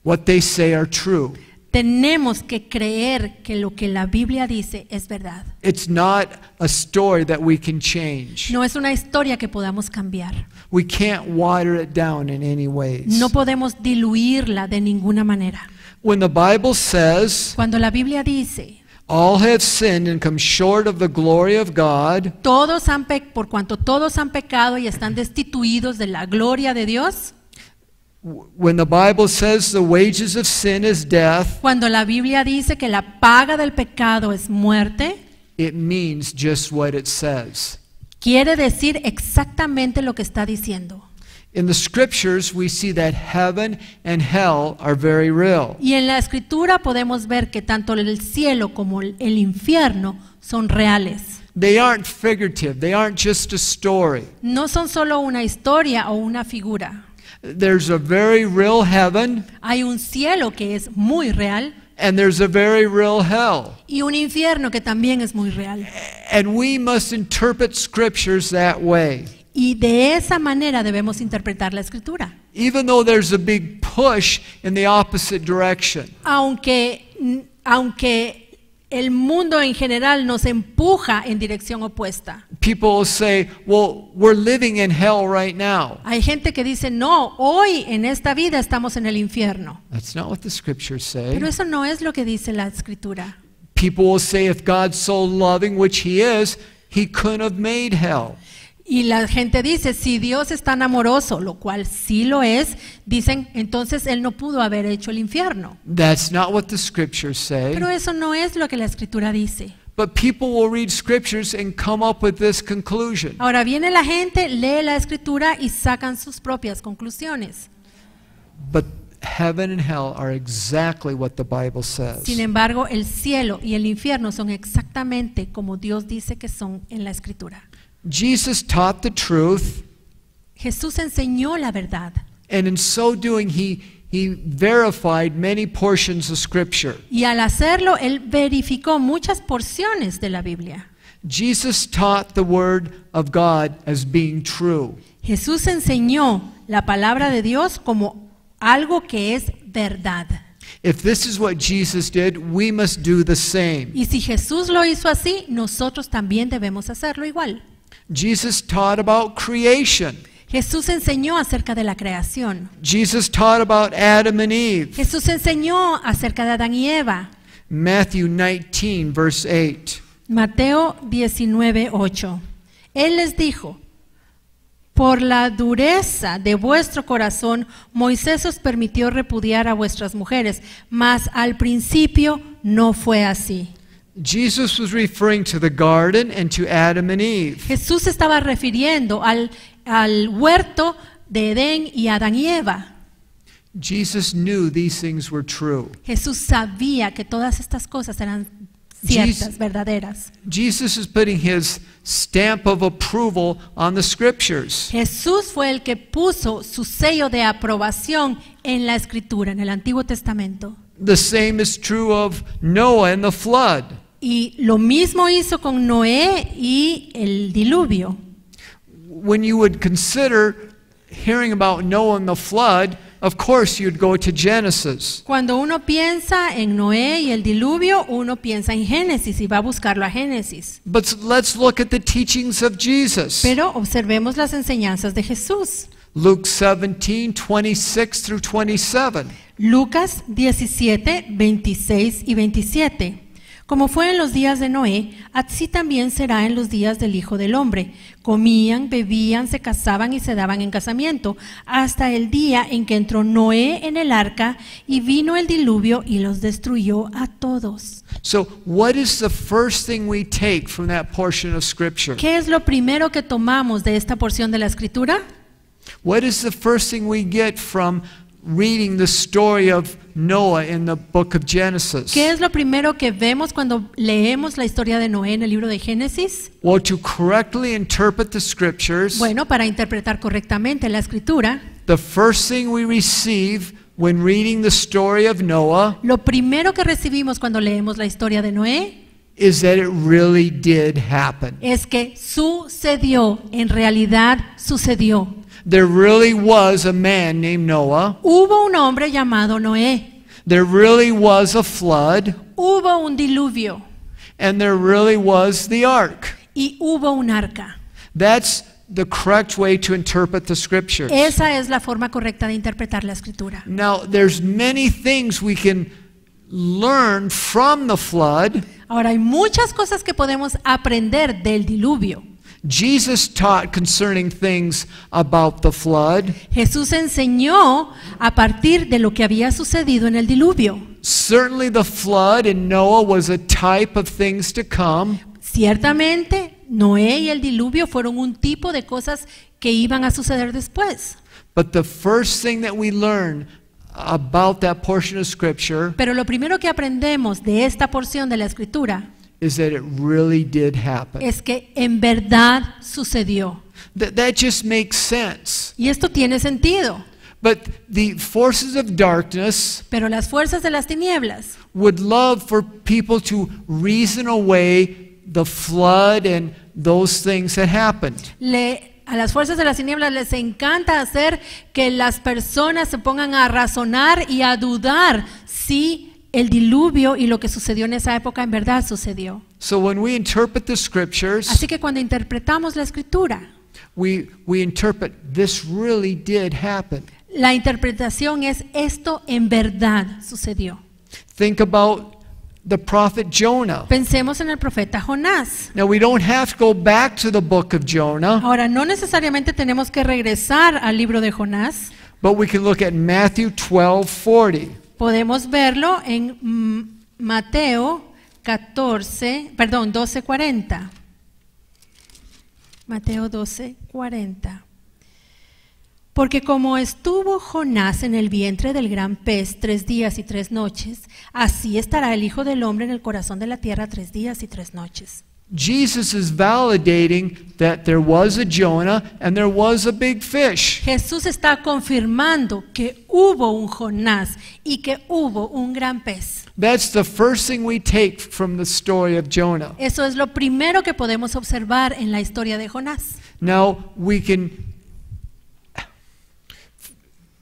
what they say are true. tenemos que creer que lo que la Biblia dice es verdad. It's not a story that we can change. No es una historia que podamos cambiar. We can't water it down in any ways. No podemos diluirla de ninguna manera. When the Bible says, Cuando la Biblia dice, all have sinned and come short of the glory of God, por cuanto todos han pecado y están destituidos de la gloria de Dios, when the Bible says the wages of sin is death, cuando la Biblia dice que la paga del pecado es muerte, it means just what it says. quiere decir exactamente lo que está diciendo. In the Scriptures, we see that heaven and hell are very real. Y en la Escritura podemos ver que tanto el cielo como el infierno son reales. They aren't figurative. They aren't just a story. No son solo una historia o una figura. There's a very real heaven Hay un cielo que es muy real and there's a very real hell. y un infierno que también es muy real. And we must interpret Scriptures that way. Y de esa manera debemos interpretar la Escritura. Even though there's a big push in the opposite direction. Aunque el mundo en general nos empuja en dirección opuesta. People will say, well, we're living in hell right now. Hay gente que dice, no, hoy en esta vida estamos en el infierno. That's not what the Scriptures say. Pero eso no es lo que dice la Escritura. People will say if God's so loving, which He is, He couldn't have made hell. Y la gente dice, si Dios es tan amoroso, lo cual sí lo es, dicen, entonces Él no pudo haber hecho el infierno. That's not what the Scriptures say. Pero eso no es lo que la Escritura dice. But people will read Scriptures and come up with this conclusion. Ahora viene la gente, lee la Escritura y sacan sus propias conclusiones. But heaven and hell are exactly what the Bible says. Sin embargo, el cielo y el infierno son exactamente como Dios dice que son en la Escritura. Jesus taught the truth, Jesús enseñó la verdad. and in so doing, He verified many portions of Scripture. Y al hacerlo, Él verificó muchas porciones de la Biblia. Jesus taught the Word of God as being true. Jesús enseñó la palabra de Dios como algo que es verdad. If this is what Jesus did, we must do the same. Y si Jesús lo hizo así, nosotros también debemos hacerlo igual. Jesus taught about creation. Jesús enseñó acerca de la creación. Jesus taught about Adam and Eve. Jesús enseñó acerca de Adán y Eva. Matthew 19, verse 8. Mateo 19:8. Él les dijo, por la dureza de vuestro corazón, Moisés os permitió repudiar a vuestras mujeres, mas al principio no fue así. Jesus was referring to the garden and to Adam and Eve. Jesús estaba refiriendo al huerto de Edén y Adán y Eva. Jesus knew these things were true. Jesús sabía que todas estas cosas eran ciertas, verdaderas. Jesus is putting his stamp of approval on the scriptures. Jesús fue el que puso su sello de aprobación en la Escritura, en el Antiguo Testamento. The same is true of Noah and the flood. Y lo mismo hizo con Noé y el diluvio. When you would consider hearing about Noah and the flood, of course you'd go to Genesis. Cuando uno piensa en Noé y el diluvio, uno piensa en Génesis y va a buscarlo a Génesis. But let's look at the teachings of Jesus. Pero observemos las enseñanzas de Jesús. Luke 17:26 through 27. Lucas 17, 26 y 27. Como fue en los días de Noé, así también será en los días del Hijo del Hombre. Comían, bebían, se casaban y se daban en casamiento, hasta el día en que entró Noé en el arca y vino el diluvio y los destruyó a todos. So, what is the first thing we take from that portion of Scripture? ¿Qué es lo primero que tomamos de esta porción de la Escritura? What is the first thing we get from reading the story of Noah in the book of Genesis? ¿Qué es lo primero que vemos cuando leemos la historia de Noé en el libro de Génesis? Well, to correctly interpret the scriptures, Bueno, para interpretar correctamente la Escritura, the first thing we receive when reading the story of Noah lo primero que recibimos cuando leemos la historia de Noé is that it really did happen. es que sucedió, en realidad sucedió. There really was a man named Noah. Hubo un hombre llamado Noé, There really was a flood. hubo un diluvio And there really was the ark. y hubo un arca. That's the correct way to interpret the scriptures. Esa es la forma correcta de interpretar la Escritura. Now, there's many things we can learn from the flood. Ahora, hay muchas cosas que podemos aprender del diluvio. Jesus taught concerning things about the flood. Jesús enseñó a partir de lo que había sucedido en el diluvio. Certainly the flood in Noah was a type of things to come. Ciertamente, Noé y el diluvio fueron un tipo de cosas que iban a suceder después. But the first thing that we learn about that portion of scripture Pero lo primero que aprendemos de esta porción de la Escritura is that it really did happen. es que en verdad sucedió. That just makes sense. Y esto tiene sentido. But the forces of darkness Pero las fuerzas de las tinieblas would love for people to reason away the flood and those things that happened. a las fuerzas de las tinieblas les encanta hacer que las personas se pongan a razonar y a dudar si el diluvio y lo que sucedió en esa época en verdad sucedió. So when we interpret the scriptures, Así que cuando interpretamos la Escritura, we interpret this really did happen. la interpretación es esto en verdad sucedió. Think about the prophet Jonah. Pensemos en el profeta Jonás. Now we don't have to go back to the book of Jonah, Ahora, no necesariamente tenemos que regresar al libro de Jonás. but we can look at Matthew 12:40. Podemos verlo en Mateo 12:40. Mateo 12:40. Porque como estuvo Jonás en el vientre del gran pez 3 días y 3 noches, así estará el Hijo del Hombre en el corazón de la tierra 3 días y 3 noches. Jesus is validating that there was a Jonah and there was a big fish. Jesús está confirmando que hubo un Jonás y que hubo un gran pez. That's the first thing we take from the story of Jonah. Eso es lo primero que podemos observar en la historia de Jonás. Now we can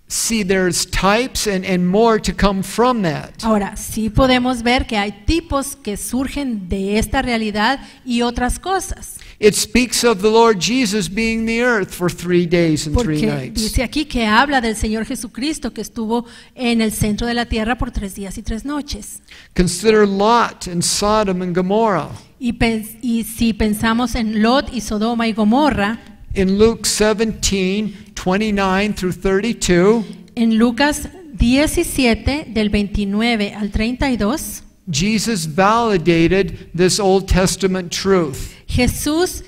see there's types and more to come from that. Ahora, sí podemos ver que hay tipos que surgen de esta realidad y otras cosas. It speaks of the Lord Jesus being the earth for 3 days and 3 Porque nights. dice aquí que habla del Señor Jesucristo que estuvo en el centro de la tierra por 3 días y 3 noches. Consider Lot and Sodom and Gomorrah. Y si pensamos en Lot y Sodoma y Gomorra, In Luke 17:29 through 32, en Lucas 17 del 29 al 32, Jesus validated this Old Testament truth. Jesús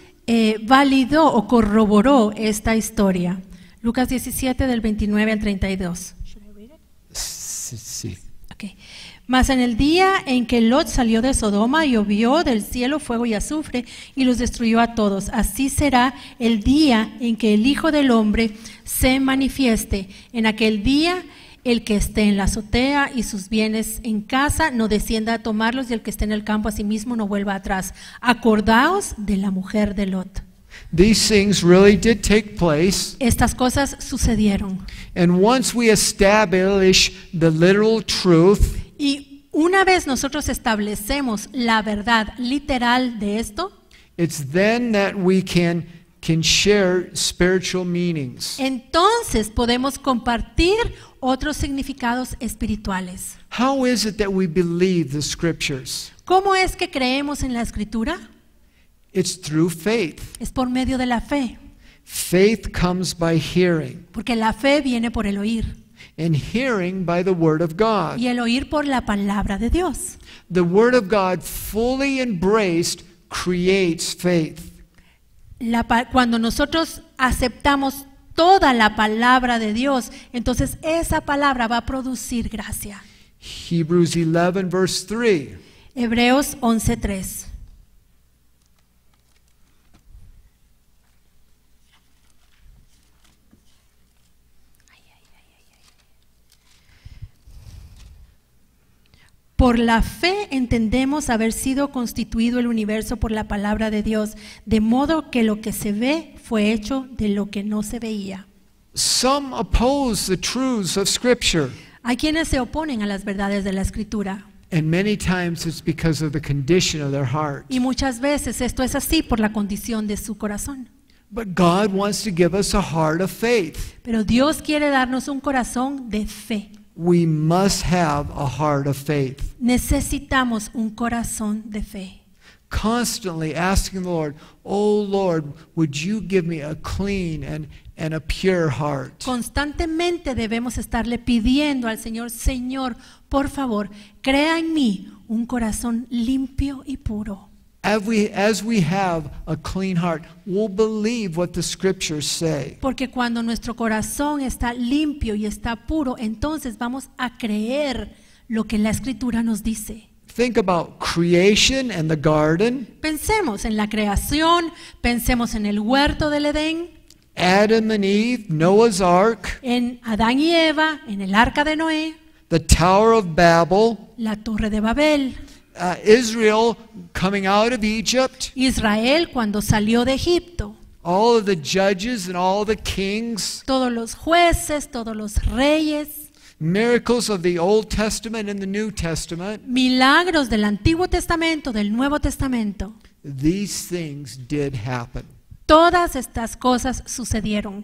validó o corroboró esta historia. Lucas 17 del 29 al 32. Should I read it? Sí. Ok. Mas en el día en que Lot salió de Sodoma, llovió del cielo fuego y azufre y los destruyó a todos. Así será el día en que el Hijo del Hombre se manifieste. En aquel día el que esté en la azotea y sus bienes en casa no descienda a tomarlos, y el que esté en el campo asimismo no vuelva atrás. Acordaos de la mujer de Lot. These things really did take place. Estas cosas sucedieron. And once we establish the literal truth, Y una vez nosotros establecemos la verdad literal de esto, it's then that we can share spiritual meanings. entonces podemos compartir otros significados espirituales. How is it that we believe the scriptures? ¿Cómo es que creemos en la Escritura? It's through faith. Es por medio de la fe, Faith comes by hearing, porque la fe viene por el oír and hearing by the word of God. y el oír por la palabra de Dios. The word of God fully embraced creates faith. Cuando nosotros aceptamos toda la palabra de Dios, entonces esa palabra va a producir gracia. Hebrews 11 verse 3. Hebreos 11:3. Por la fe entendemos haber sido constituido el universo por la palabra de Dios, de modo que lo que se ve fue hecho de lo que no se veía. Some oppose the truths of Scripture, Hay quienes se oponen a las verdades de la Escritura, and many times it's because of the condition of their heart. y muchas veces esto es así por la condición de su corazón. But God wants to give us a heart of faith. Pero Dios quiere darnos un corazón de fe. We must have a heart of faith. Necesitamos un corazón de fe. Constantly asking the Lord, "Oh Lord, would you give me a clean and a pure heart?" Constantemente debemos estarle pidiendo al Señor, Señor, por favor, crea en mí un corazón limpio y puro. As we have a clean heart, we'll believe what the scriptures say. Porque cuando nuestro corazón está limpio y está puro, entonces vamos a creer lo que la Escritura nos dice. Think about creation and the garden, Pensemos en la creación, pensemos en el huerto del Edén, Adam and Eve, Noah's Ark, en Adán y Eva, en el arca de Noé, the Tower of Babel, la torre de Babel, Israel coming out of Egypt, Israel cuando salió de Egipto, all of the judges and all the kings, todos los jueces, todos los reyes, miracles of the Old Testament and the New Testament. milagros del Antiguo Testamento, del Nuevo Testamento. These things did happen. Todas estas cosas sucedieron.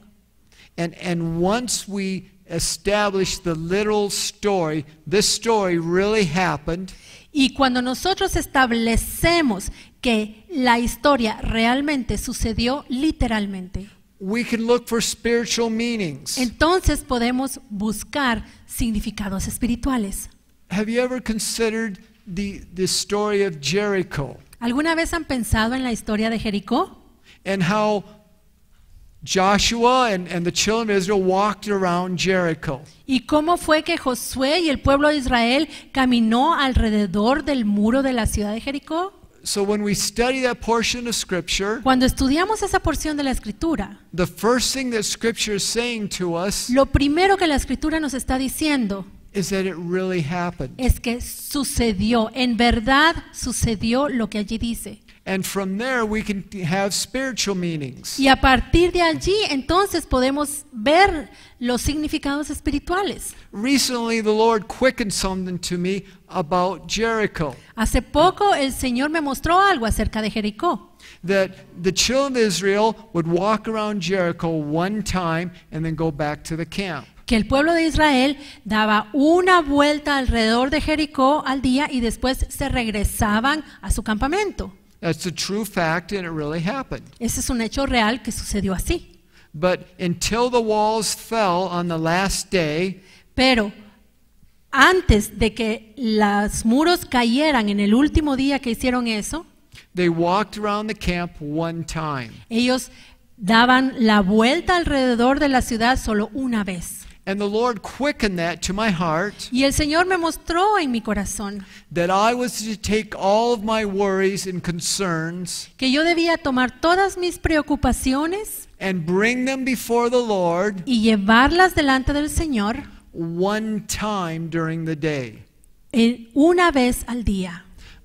And once we establish the literal story, this story really happened. Y cuando nosotros establecemos que la historia realmente sucedió literalmente, We can look for spiritual meanings. entonces podemos buscar significados espirituales. Have you ever considered the story of Jericho ¿Alguna vez han pensado en la historia de Jericó? and how Joshua and the children of Israel walked around Jericho? ¿Y cómo fue que Josué y el pueblo de Israel caminó alrededor del muro de la ciudad de Jericó? So when we study that portion of Scripture, Cuando estudiamos esa porción de la Escritura, the first thing that Scripture is saying to us lo primero que la Escritura nos está diciendo is that it really happened. es que sucedió, en verdad sucedió lo que allí dice. And from there we can have spiritual meanings. Y a partir de allí entonces podemos ver los significados espirituales. Recently the Lord quickened something to me about Jericho. Hace poco el Señor me mostró algo acerca de Jericó. That the children of Israel would walk around Jericho one time and then go back to the camp. Que el pueblo de Israel daba una vuelta alrededor de Jericó al día y después se regresaban a su campamento. That's a true fact and it really happened. Ese es un hecho real que sucedió así. But until the walls fell on the last day, Pero antes de que los muros cayeran en el último día que hicieron eso, they walked around the camp one time. ellos daban la vuelta alrededor de la ciudad solo una vez. And the Lord quickened that to my heart, Y el Señor me mostró en mi corazón that I was to take all of my worries and concerns que yo debía tomar todas mis preocupaciones and bring them before the Lord y llevarlas delante del Señor one time during the day. una vez al día.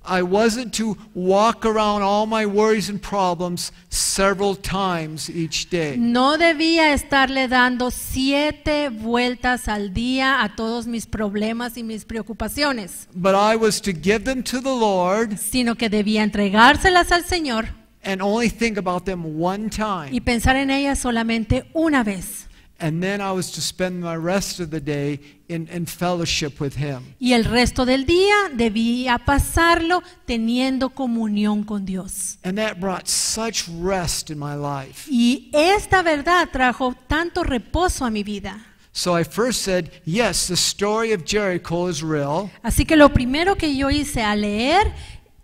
I wasn't to walk around all my worries and problems several times each day. No debía estarle dando 7 vueltas al día a todos mis problemas y mis preocupaciones, But I was to give them to the Lord sino que debía entregárselas al Señor and only think about them one time. y pensar en ellas solamente una vez. And then I was to spend my rest of the day in fellowship with Him. Y el resto del día debía pasarlo teniendo comunión con Dios. And that brought such rest in my life. Y esta verdad trajo tanto reposo a mi vida. So I first said, yes, the story of Jericho is real. Así que lo primero que yo hice al leer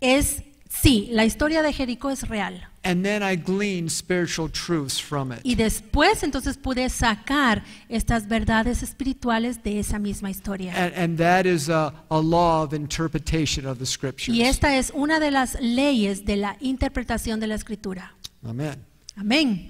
es, sí, la historia de Jericó es real. And then I gleaned spiritual truths from it. Y después entonces pude sacar estas verdades espirituales de esa misma historia. And that is a law of interpretation of the Scriptures. Y esta es una de las leyes de la interpretación de la Escritura. Amen. Amén.